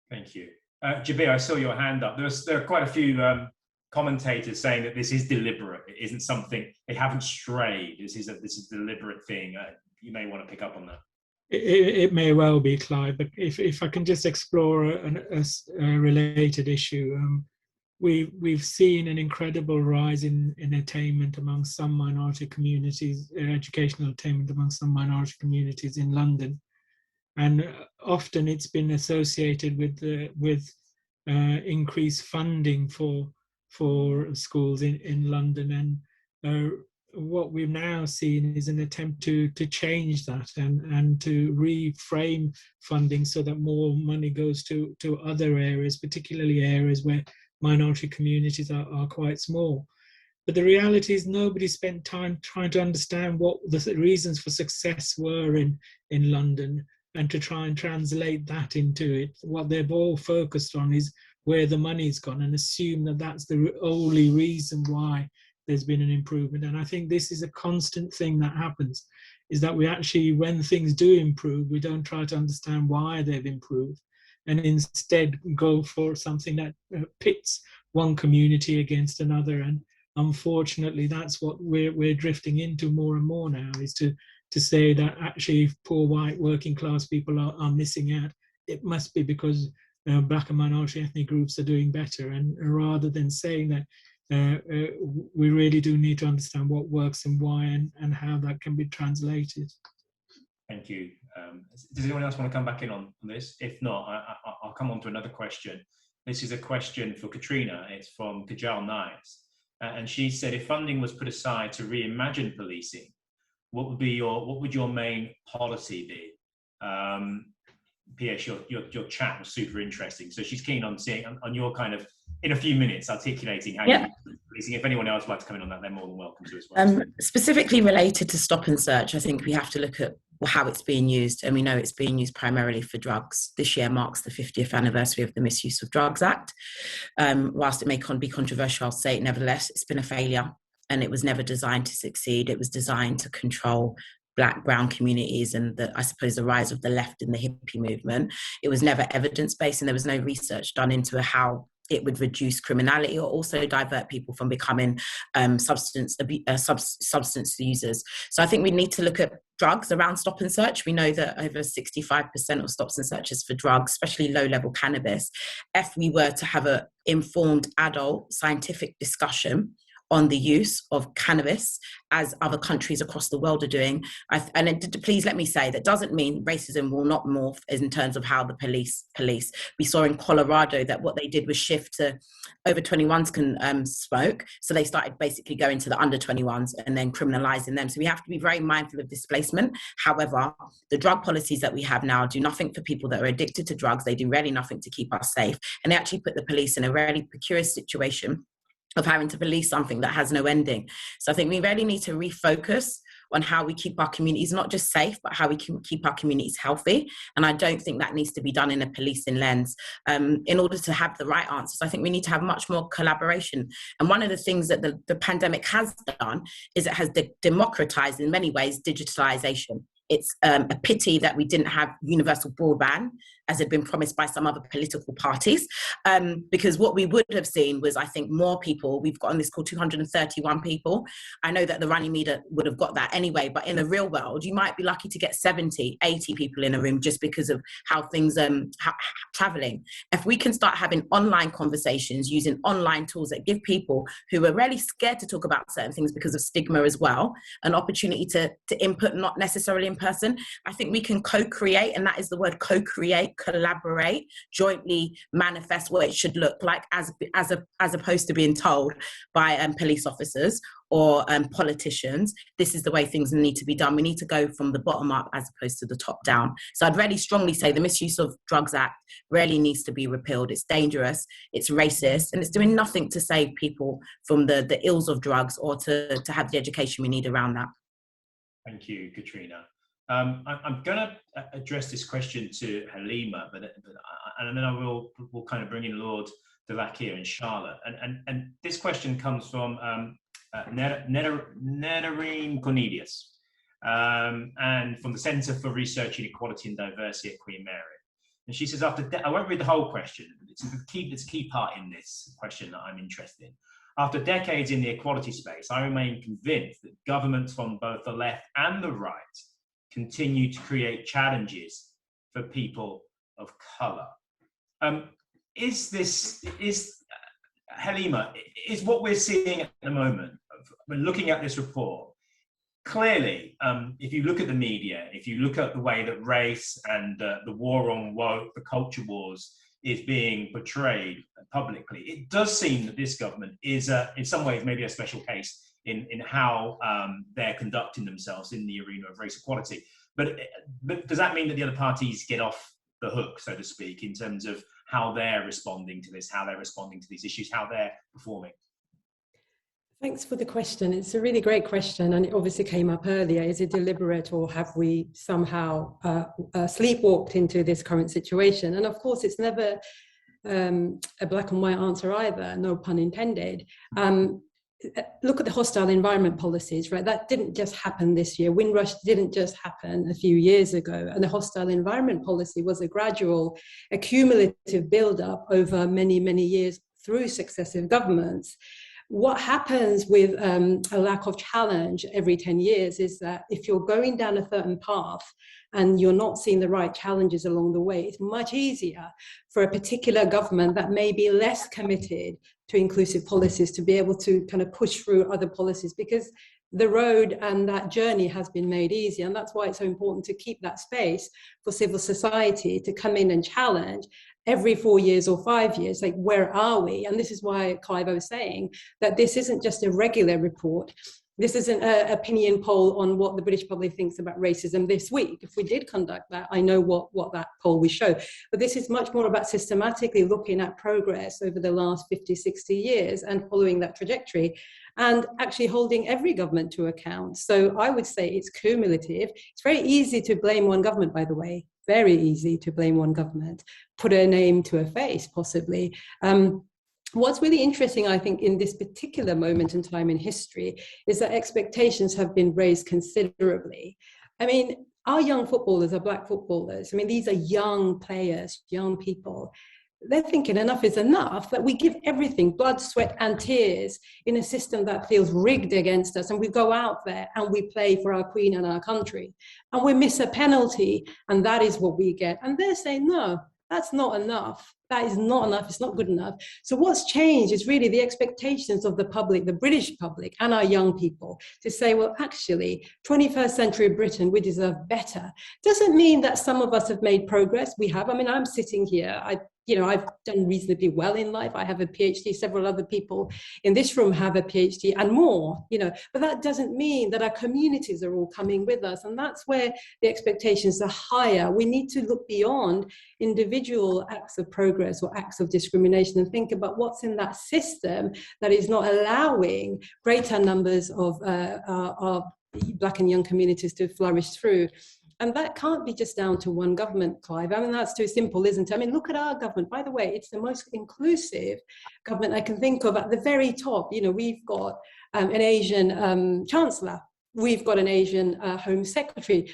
Thank you. Jabir, I saw your hand up. There are quite a few commentators saying that this is deliberate. It isn't something, they haven't strayed. This is a deliberate thing. You may want to pick up on that.
It may well be, Clive, but if I can just explore a related issue, we've seen an incredible rise in attainment among some minority communities, educational attainment among some minority communities in London, and often it's been associated with increased funding for schools in London, and what we've now seen is an attempt to change that and to reframe funding so that more money goes to other areas, particularly areas where minority communities are quite small. But the reality is nobody spent time trying to understand what the reasons for success were in London and to try and translate that into it. What they've all focused on is where the money's gone and assume that that's the only reason why there's been an improvement. And I think this is a constant thing that happens, is that we actually, when things do improve, we don't try to understand why they've improved, and instead go for something that pits one community against another. And unfortunately, that's what we're drifting into more and more now, is to say that actually if poor white working class people are missing out, it must be because black and minority ethnic groups are doing better. And rather than saying that, we really do need to understand what works and why, and how that can be translated. Thank
you. Does anyone else want to come back in on this? If not, I'll come on to another question. This is a question for Katrina. It's from Kajal Knives. And she said, if funding was put aside to reimagine policing, what would your main policy be? PS, your chat was super interesting. So she's keen on seeing on your kind of, in a few minutes, articulating how you're policing. If anyone else would like to come in on that, they're more than welcome to as well.
Specifically related to stop and search, I think we have to look at how it's being used. And we know it's being used primarily for drugs. This year marks the 50th anniversary of the Misuse of Drugs Act. Whilst it may be controversial, I'll say it nevertheless, it's been a failure, and it was never designed to succeed. It was designed to control Black, brown communities and I suppose the rise of the left in the hippie movement. It was never evidence-based, and there was no research done into how it would reduce criminality or also divert people from becoming substance users. So I think we need to look at drugs around stop and search. We know that over 65% of stops and searches for drugs, especially low-level cannabis, if we were to have an informed adult scientific discussion on the use of cannabis as other countries across the world are doing. Please let me say, that doesn't mean racism will not morph in terms of how the police. We saw in Colorado that what they did was shift to over 21s can smoke. So they started basically going to the under 21s and then criminalizing them. So we have to be very mindful of displacement. However, the drug policies that we have now do nothing for people that are addicted to drugs. They do really nothing to keep us safe. And they actually put the police in a really precarious situation of having to police something that has no ending. So I think we really need to refocus on how we keep our communities not just safe, but how we can keep our communities healthy. And I don't think that needs to be done in a policing lens. In order to have the right answers, I think we need to have much more collaboration. And one of the things that the pandemic has done is it has democratized, in many ways, digitalization. It's a pity that we didn't have universal broadband, as had been promised by some other political parties, because what we would have seen was, I think, more people. We've got on this call 231 people. I know that the Runnymede would have got that anyway, but in the real world, you might be lucky to get 70, 80 people in a room just because of how things are traveling. If we can start having online conversations using online tools that give people who are really scared to talk about certain things because of stigma as well, an opportunity to input, not necessarily in person, I think we can co-create, and that is the word co-create, collaborate, jointly manifest what it should look like, as opposed to being told by police officers or politicians, this is the way things need to be done. We need to go from the bottom up as opposed to the top down. So I'd really strongly say the Misuse of Drugs Act really needs to be repealed. It's dangerous, it's racist, and it's doing nothing to save people from the ills of drugs or to have the education we need around that.
Thank you, Katrina. I'm going to address this question to Halima, and then we'll kind of bring in Lord Delakia and Charlotte. And this question comes from Nerarine Cornelius, and from the Centre for Research in Equality and Diversity at Queen Mary. And she says, I won't read the whole question. It's a key part in this question that I'm interested in. After decades in the equality space, I remain convinced that governments from both the left and the right continue to create challenges for people of colour. Halima, is what we're seeing at the moment, when looking at this report, clearly, if you look at the media, if you look at the way that race and the war on woke, the culture wars, is being portrayed publicly, it does seem that this government is, in some ways, maybe a special case in how they're conducting themselves in the arena of race equality. But does that mean that the other parties get off the hook, so to speak, in terms of how they're responding to this, how they're responding to these issues, how they're performing?
Thanks for the question. It's a really great question, and it obviously came up earlier. Is it deliberate, or have we somehow sleepwalked into this current situation? And of course, it's never a black and white answer either, no pun intended. Look at the hostile environment policies, right? That didn't just happen this year. Windrush didn't just happen a few years ago. And the hostile environment policy was a gradual, accumulative build-up over many, many years through successive governments. What happens with a lack of challenge every 10 years is that if you're going down a certain path and you're not seeing the right challenges along the way, it's much easier for a particular government that may be less committed to inclusive policies to be able to kind of push through other policies, because the road and that journey has been made easy. And that's why it's so important to keep that space for civil society to come in and challenge every 4 years or 5 years, like, where are we? And this is why Clive was saying that this isn't just a regular report. This isn't an opinion poll on what the British public thinks about racism this week. If we did conduct that, I know what that poll would show. But this is much more about systematically looking at progress over the last 50, 60 years and following that trajectory, and actually holding every government to account. So I would say it's cumulative. It's very easy to blame one government, by the way, very easy to blame one government, put a name to a face, possibly. What's really interesting, I think, in this particular moment in time in history is that expectations have been raised considerably. I mean, our young footballers are black footballers. I mean, these are young players, young people. They're thinking enough is enough, that we give everything, blood, sweat, and tears, in a system that feels rigged against us. And we go out there and we play for our queen and our country. And we miss a penalty, and that is what we get. And they're saying, no, That's not enough. That is not enough. It's not good enough. So what's changed is really the expectations of the public, the British public and our young people to say, well, actually, 21st century Britain, we deserve better. Doesn't mean that some of us have made progress. We have. I mean, I'm sitting here. I've done reasonably well in life. I have a PhD. Several other people in this room have a PhD and more, but that doesn't mean that our communities are all coming with us. And that's where the expectations are higher. We need to look beyond individual acts of progress or acts of discrimination and think about what's in that system that is not allowing greater numbers of our Black and young communities to flourish through. And that can't be just down to one government, Clive. I mean, that's too simple, isn't it? I mean, look at our government. By the way, it's the most inclusive government I can think of at the very top. We've got an Asian chancellor. We've got an Asian Home Secretary.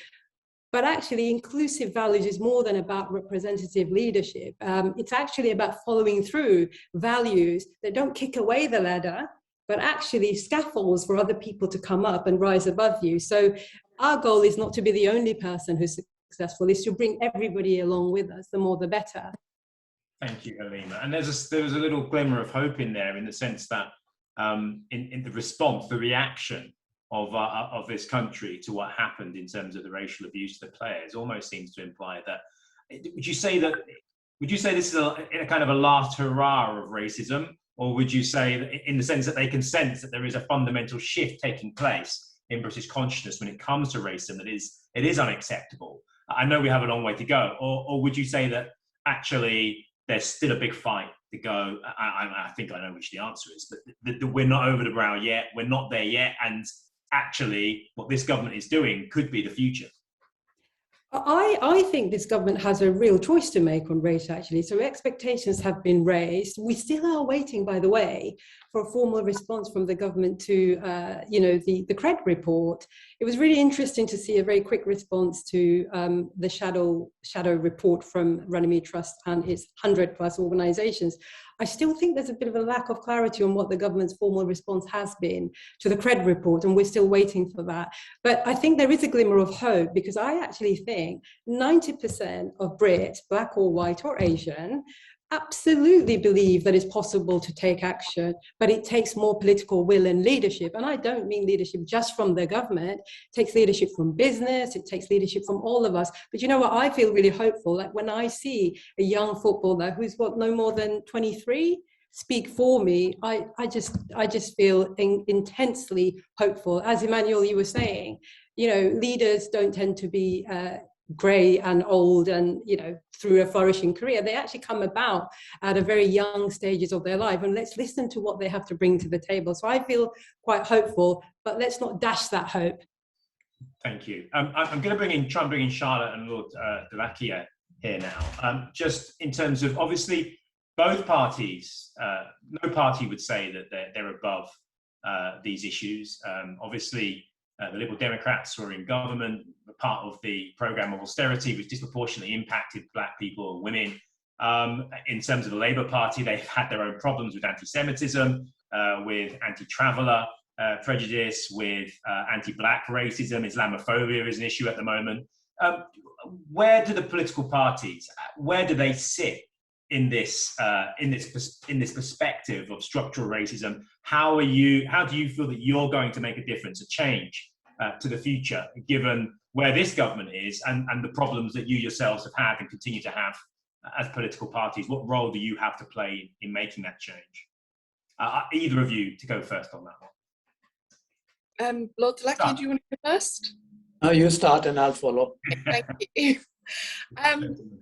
But actually, inclusive values is more than about representative leadership. It's actually about following through values that don't kick away the ladder, but actually scaffolds for other people to come up and rise above you. So our goal is not to be the only person who's successful, is to bring everybody along with us, the more the better.
Thank you, Halima. And there was a little glimmer of hope in there, in the sense that in the response, the reaction of this country to what happened in terms of the racial abuse of the players almost seems to imply that, would you say this is a kind of a last hurrah of racism? Or would you say, in the sense that they can sense that there is a fundamental shift taking place in British consciousness when it comes to racism, that it is unacceptable? I know we have a long way to go. Or would you say that actually there's still a big fight to go? I think I know which the answer is, but we're not over the brow yet, we're not there yet, and actually what this government is doing could be the future.
I think this government has a real choice to make on race, actually. So expectations have been raised. We still are waiting, by the way, for a formal response from the government to, the CRED report. It was really interesting to see a very quick response to the shadow report from Runnymede Trust and its 100+ organisations. I still think there's a bit of a lack of clarity on what the government's formal response has been to the CRED report, and we're still waiting for that. But I think there is a glimmer of hope, because I actually think 90% of Brits, Black or white or Asian, absolutely believe that it's possible to take action, but it takes more political will and leadership. And I don't mean leadership just from the government. It takes leadership from business, it takes leadership from all of us. But you know what, I feel really hopeful, like when I see a young footballer who's no more than 23 speak for me, I just feel intensely hopeful. As Emmanuel, you were saying, leaders don't tend to be grey and old and through a flourishing career. They actually come about at a very young stages of their life, and let's listen to what they have to bring to the table. So I feel quite hopeful, but let's not dash that hope.
Thank you. I'm going to try and bring in Charlotte and Lord Delakia here now. Just in terms of, obviously, both parties, no party would say that they're above these issues. Obviously, the Liberal Democrats were in government, part of the programme of austerity, which disproportionately impacted Black people and women. In terms of the Labour Party, they've had their own problems with anti-Semitism, with anti-traveller prejudice, with anti-Black racism. Islamophobia is an issue at the moment. Where do the political parties, where do they sit in this perspective of structural racism? How do you feel that you're going to make a difference, a change to the future, given where this government is and the problems that you yourselves have had and continue to have as political parties? What role do you have to play in making that change? Either of you to go first on that one.
Lord Delakia, do you want to go first?
No, you start and I'll follow.
Thank you.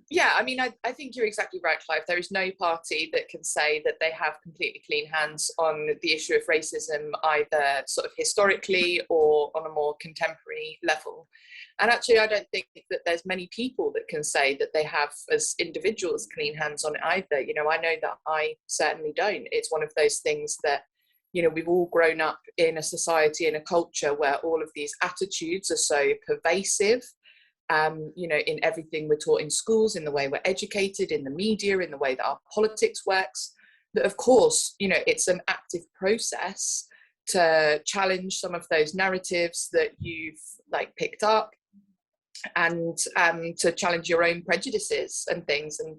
Yeah, I mean, I think you're exactly right, Clive. There is no party that can say that they have completely clean hands on the issue of racism, either sort of historically or on a more contemporary level. And actually, I don't think that there's many people that can say that they have, as individuals, clean hands on it either. You know, I know that I certainly don't. It's one of those things that, you know, we've all grown up in a society and a culture where all of these attitudes are so pervasive, you know, in everything we're taught in schools, in the way we're educated, in the media, in the way that our politics works, that of course, you know, it's an active process to challenge some of those narratives that you've like picked up and to challenge your own prejudices and things. And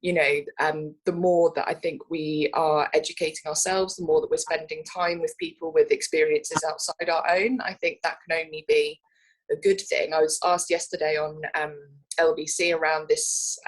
you know, the more that I think we are educating ourselves, the more that we're spending time with people with experiences outside our own, I think that can only be a good thing. I was asked yesterday on LBC around this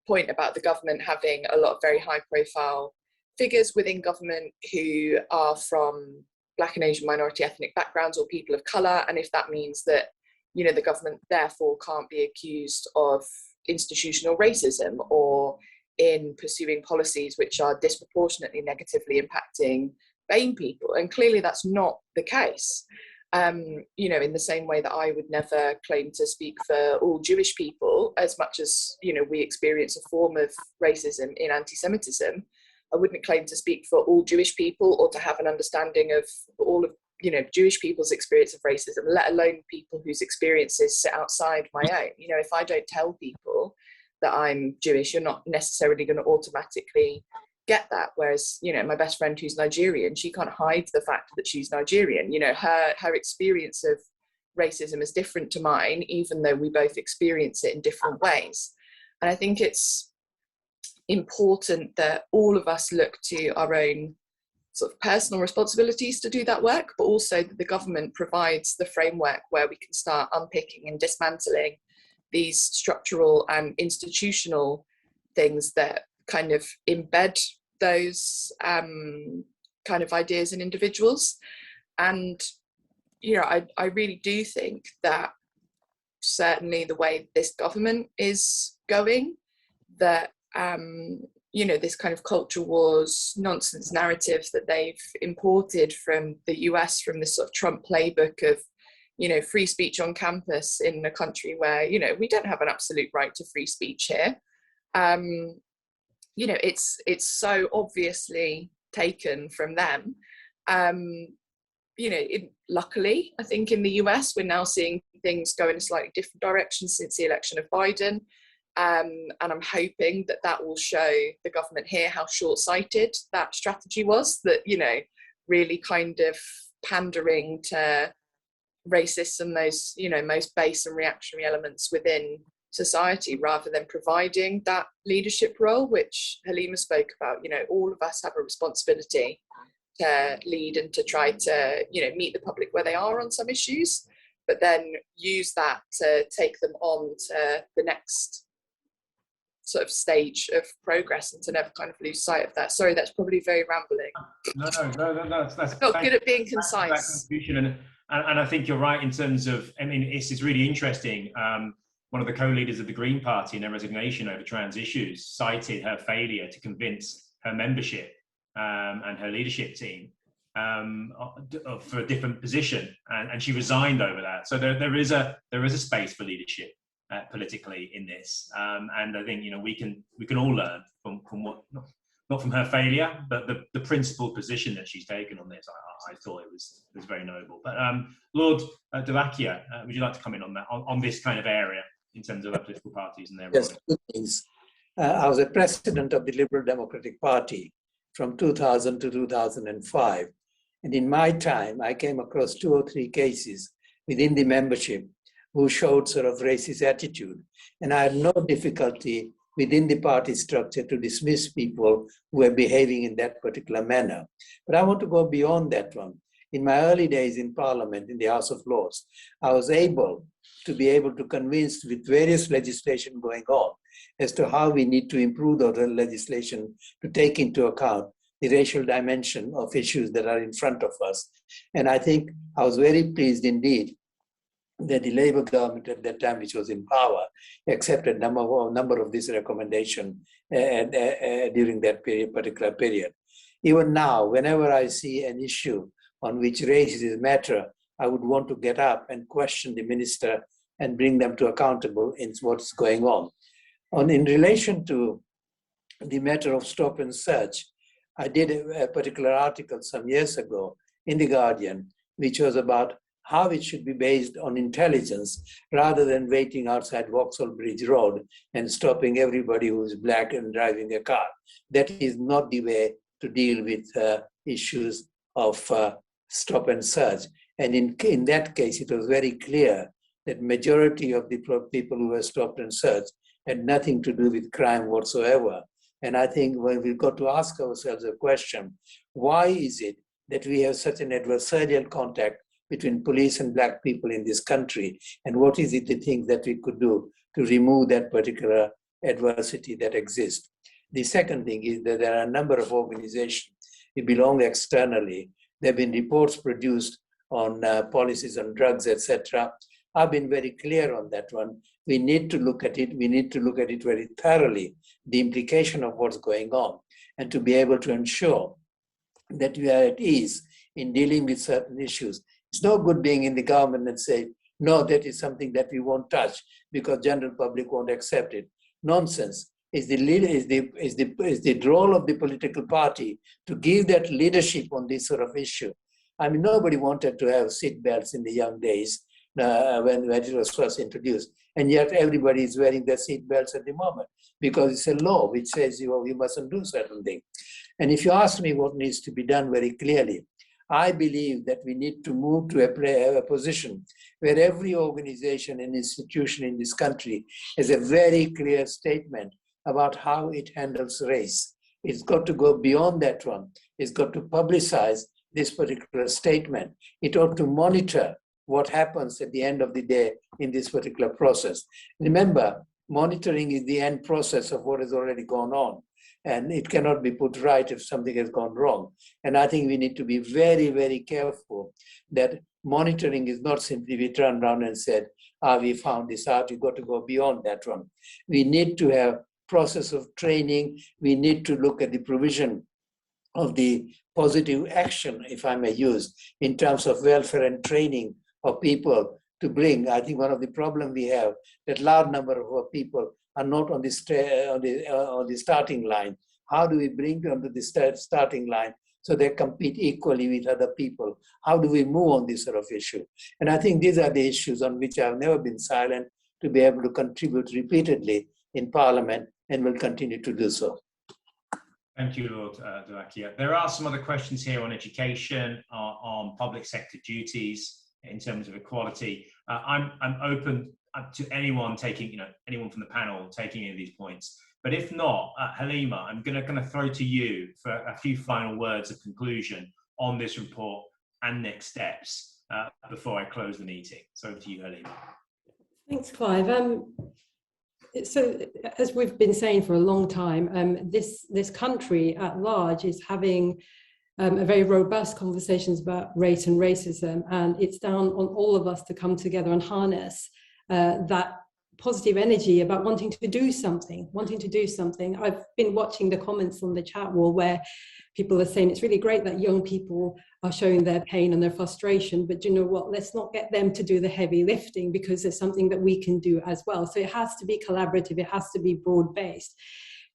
point about the government having a lot of very high profile figures within government who are from Black and Asian minority ethnic backgrounds or people of colour, and if that means that, you know, the government therefore can't be accused of institutional racism or in pursuing policies which are disproportionately negatively impacting BAME people. And clearly that's not the case. You know, in the same way that I would never claim to speak for all Jewish people, as much as, you know, we experience a form of racism in anti-Semitism, I wouldn't claim to speak for all Jewish people or to have an understanding of all of, you know, Jewish people's experience of racism, let alone people whose experiences sit outside my own. You know, if I don't tell people that I'm Jewish, you're not necessarily going to automatically get that. Whereas, you know, my best friend who's Nigerian, she can't hide the fact that she's Nigerian. You know, her experience of racism is different to mine, even though we both experience it in different ways. And I think it's important that all of us look to our own sort of personal responsibilities to do that work, but also that the government provides the framework where we can start unpicking and dismantling these structural and institutional things that kind of embed those kind of ideas in individuals. And, you know, I really do think that certainly the way this government is going, that you know, this kind of culture wars nonsense narrative that they've imported from the US, from this sort of Trump playbook of, you know, free speech on campus in a country where, you know, we don't have an absolute right to free speech here. You know, it's so obviously taken from them. You know, luckily, I think in the US, we're now seeing things go in a slightly different direction since the election of Biden. And I'm hoping that that will show the government here how short-sighted that strategy was, that, you know, really kind of pandering to racists and those, you know, most base and reactionary elements within society, rather than providing that leadership role, which Halima spoke about. You know, all of us have a responsibility to lead and to try to, you know, meet the public where they are on some issues, but then use that to take them on to the next sort of stage of progress and to never kind of lose sight of that. Sorry, that's probably very rambling.
No, that's
not good at being concise.
And I think you're right in terms of, I mean, it's really interesting. One of the co-leaders of the Green Party in their resignation over trans issues cited her failure to convince her membership and her leadership team for a different position, and she resigned over that. So there is a space for leadership politically in this, and I think, you know, we can all learn from what, not from her failure, but the principled position that she's taken on this. I thought it was very noble. But Lord Delakia, would you like to comment on that, on this kind of area in terms of political parties and their role?
Yes, two things. I was a president of the Liberal Democratic Party from 2000 to 2005, and in my time I came across 2 or 3 cases within the membership who showed sort of racist attitude. And I had no difficulty within the party structure to dismiss people who were behaving in that particular manner. But I want to go beyond that one. In my early days in Parliament, in the House of Lords, I was able to convince with various legislation going on as to how we need to improve the legislation to take into account the racial dimension of issues that are in front of us. And I think I was very pleased indeed that the Labour government at that time, which was in power, accepted a number of these recommendations during that particular period. Even now, whenever I see an issue on which race is a matter, I would want to get up and question the minister and bring them to accountable in what's going on. In relation to the matter of stop and search, I did a particular article some years ago in The Guardian, which was about how it should be based on intelligence rather than waiting outside Vauxhall Bridge Road and stopping everybody who is black and driving a car. That is not the way to deal with issues of stop and search. And in that case, it was very clear that majority of the people who were stopped and searched had nothing to do with crime whatsoever. And I think when we've got to ask ourselves a question, why is it that we have such an adversarial contact between police and Black people in this country? And what is it the thing that we could do to remove that particular adversity that exists? The second thing is that there are a number of organizations that belong externally. There have been reports produced on policies on drugs, etc. I've been very clear on that one. We need to look at it. We need to look at it very thoroughly, the implication of what's going on, and to be able to ensure that we are at ease in dealing with certain issues. It's no good being in the government and say, no, that is something that we won't touch because general public won't accept it. Nonsense. Is the role of the political party to give that leadership on this sort of issue. I mean, nobody wanted to have seat belts in the young days when it was first introduced, and yet everybody is wearing their seat belts at the moment because it's a law which says you mustn't do certain things. And if you ask me what needs to be done very clearly, I believe that we need to move to a position where every organization and institution in this country has a very clear statement about how it handles race. It's got to go beyond that one. It's got to publicize this particular statement. It ought to monitor what happens at the end of the day in this particular process. Remember, monitoring is the end process of what has already gone on, and it cannot be put right if something has gone wrong. And I think we need to be very, very careful that monitoring is not simply we turn around and said, we found this out, you've got to go beyond that one. We need to have process of training. We need to look at the provision of the positive action, if I may use, in terms of welfare and training of people to bring. I think one of the problems we have, that large number of our people are not on the starting line. How do we bring them to the starting line so they compete equally with other people? How do we move on this sort of issue? And I think these are the issues on which I've never been silent to be able to contribute repeatedly in Parliament, and will continue to do so.
Thank you, Lord Dulakia. There are some other questions here on education, on public sector duties in terms of equality. I'm open to anyone taking, anyone from the panel taking any of these points. But if not, Halima, I'm going to throw to you for a few final words of conclusion on this report and next steps before I close the meeting. So over to you, Halima.
Thanks, Clive. So, as we've been saying for a long time, this country at large is having a very robust conversations about race and racism, and it's down on all of us to come together and harness that positive energy about wanting to do something. I've been watching the comments on the chat wall where people are saying it's really great that young people are showing their pain and their frustration, but you know what, let's not get them to do the heavy lifting because it's something that we can do as well. So it has to be collaborative, it has to be broad-based.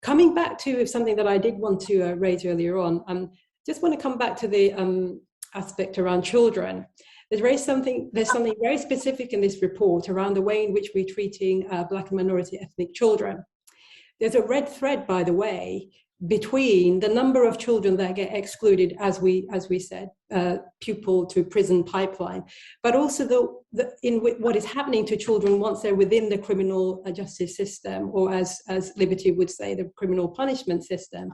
Coming back to something that I did want to raise earlier on, just want to come back to the aspect around children. There's something very specific in this report around the way in which we're treating Black and minority ethnic children. There's a red thread, by the way, between the number of children that get excluded, as we said, pupil to prison pipeline, but also what is happening to children once they're within the criminal justice system, or as Liberty would say, the criminal punishment system.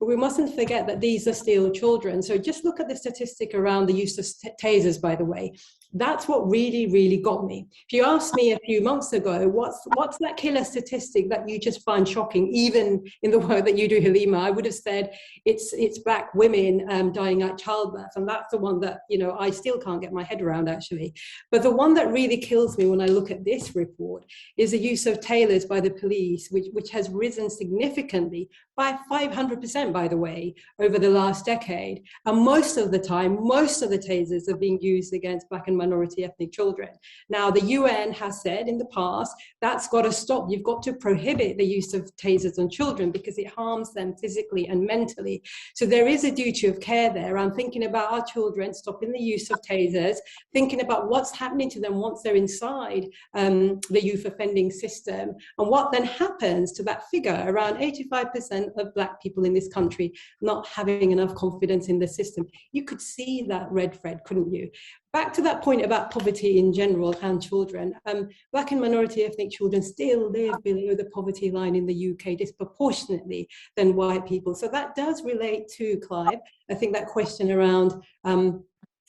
But we mustn't forget that these are still children. So just look at the statistic around the use of tasers, by the way. That's what really, really got me. If you asked me a few months ago, what's that killer statistic that you just find shocking, even in the work that you do, Halima, I would have said it's Black women dying at childbirth. And that's the one that, I still can't get my head around, actually. But the one that really kills me when I look at this report is the use of tasers by the police, which has risen significantly by 500%, by the way, over the last decade. And most of the time, most of the tasers are being used against Black and minority ethnic children. Now, the UN has said in the past, that's got to stop. You've got to prohibit the use of tasers on children because it harms them physically and mentally. So there is a duty of care there. I'm thinking about our children, stopping the use of tasers, thinking about what's happening to them once they're inside the youth offending system, and what then happens to that figure, around 85% of Black people in this country not having enough confidence in the system. You could see that red thread, couldn't you? back to that point about poverty in general and children, Black and minority ethnic children still live below the poverty line in the UK disproportionately than white people. So that does relate to, Clive, I think that question around,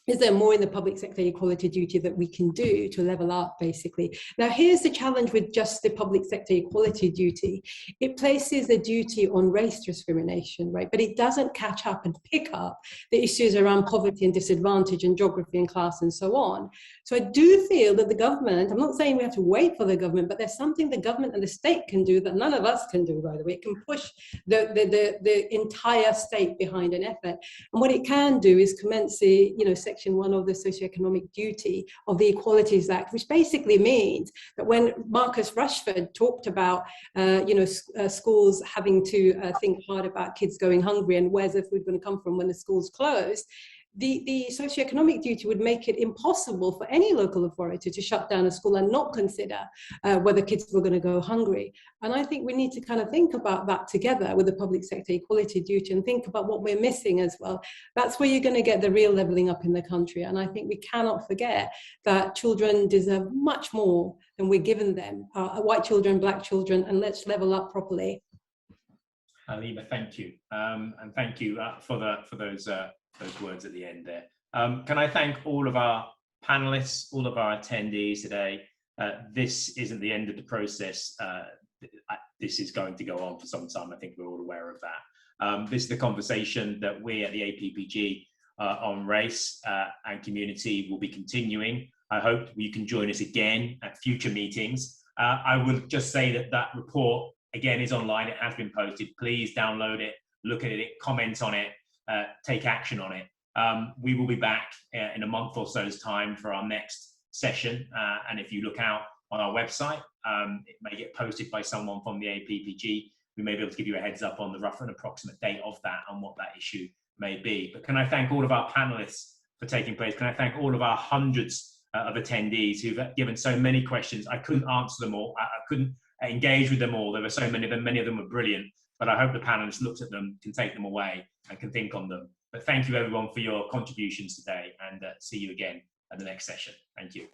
is there more in the public sector equality duty that we can do to level up, basically? Now, here's the challenge with just the public sector equality duty. It places a duty on race discrimination, right? But it doesn't catch up and pick up the issues around poverty and disadvantage and geography and class and so on. So I do feel that the government, I'm not saying we have to wait for the government, but there's something the government and the state can do that none of us can do, by the way. It can push the entire state behind an effort. And what it can do is commence the, Section 1 of the Socioeconomic Duty of the Equalities Act, which basically means that when Marcus Rashford talked about, schools having to think hard about kids going hungry and where's the food going to come from when the school's closed, the socioeconomic duty would make it impossible for any local authority to shut down a school and not consider whether kids were going to go hungry. And I think we need to kind of think about that together with the public sector equality duty and think about what we're missing as well. That's where you're going to get the real levelling up in the country. And I think we cannot forget that children deserve much more than we're giving them, white children, black children, and let's level up properly.
Halima, thank you. And thank you for those words at the end there. Can I thank all of our panelists, all of our attendees today. This isn't the end of the process. This is going to go on for some time. I think we're all aware of that. This is the conversation that we at the APPG on race and community will be continuing. I hope you can join us again at future meetings. I will just say that report, again, is online. It has been posted. Please download it, look at it, comment on it, take action on it. We will be back in a month or so's time for our next session. And if you look out on our website, it may get posted by someone from the APPG. We may be able to give you a heads up on the rough and approximate date of that and what that issue may be. But can I thank all of our panelists for taking place? Can I thank all of our hundreds of attendees who've given so many questions? I couldn't answer them all. I couldn't engage with them all. There were so many of them. Many of them were brilliant. But I hope the panelists looked at them, can take them away and can think on them. But thank you everyone for your contributions today, and see you again at the next session. Thank you.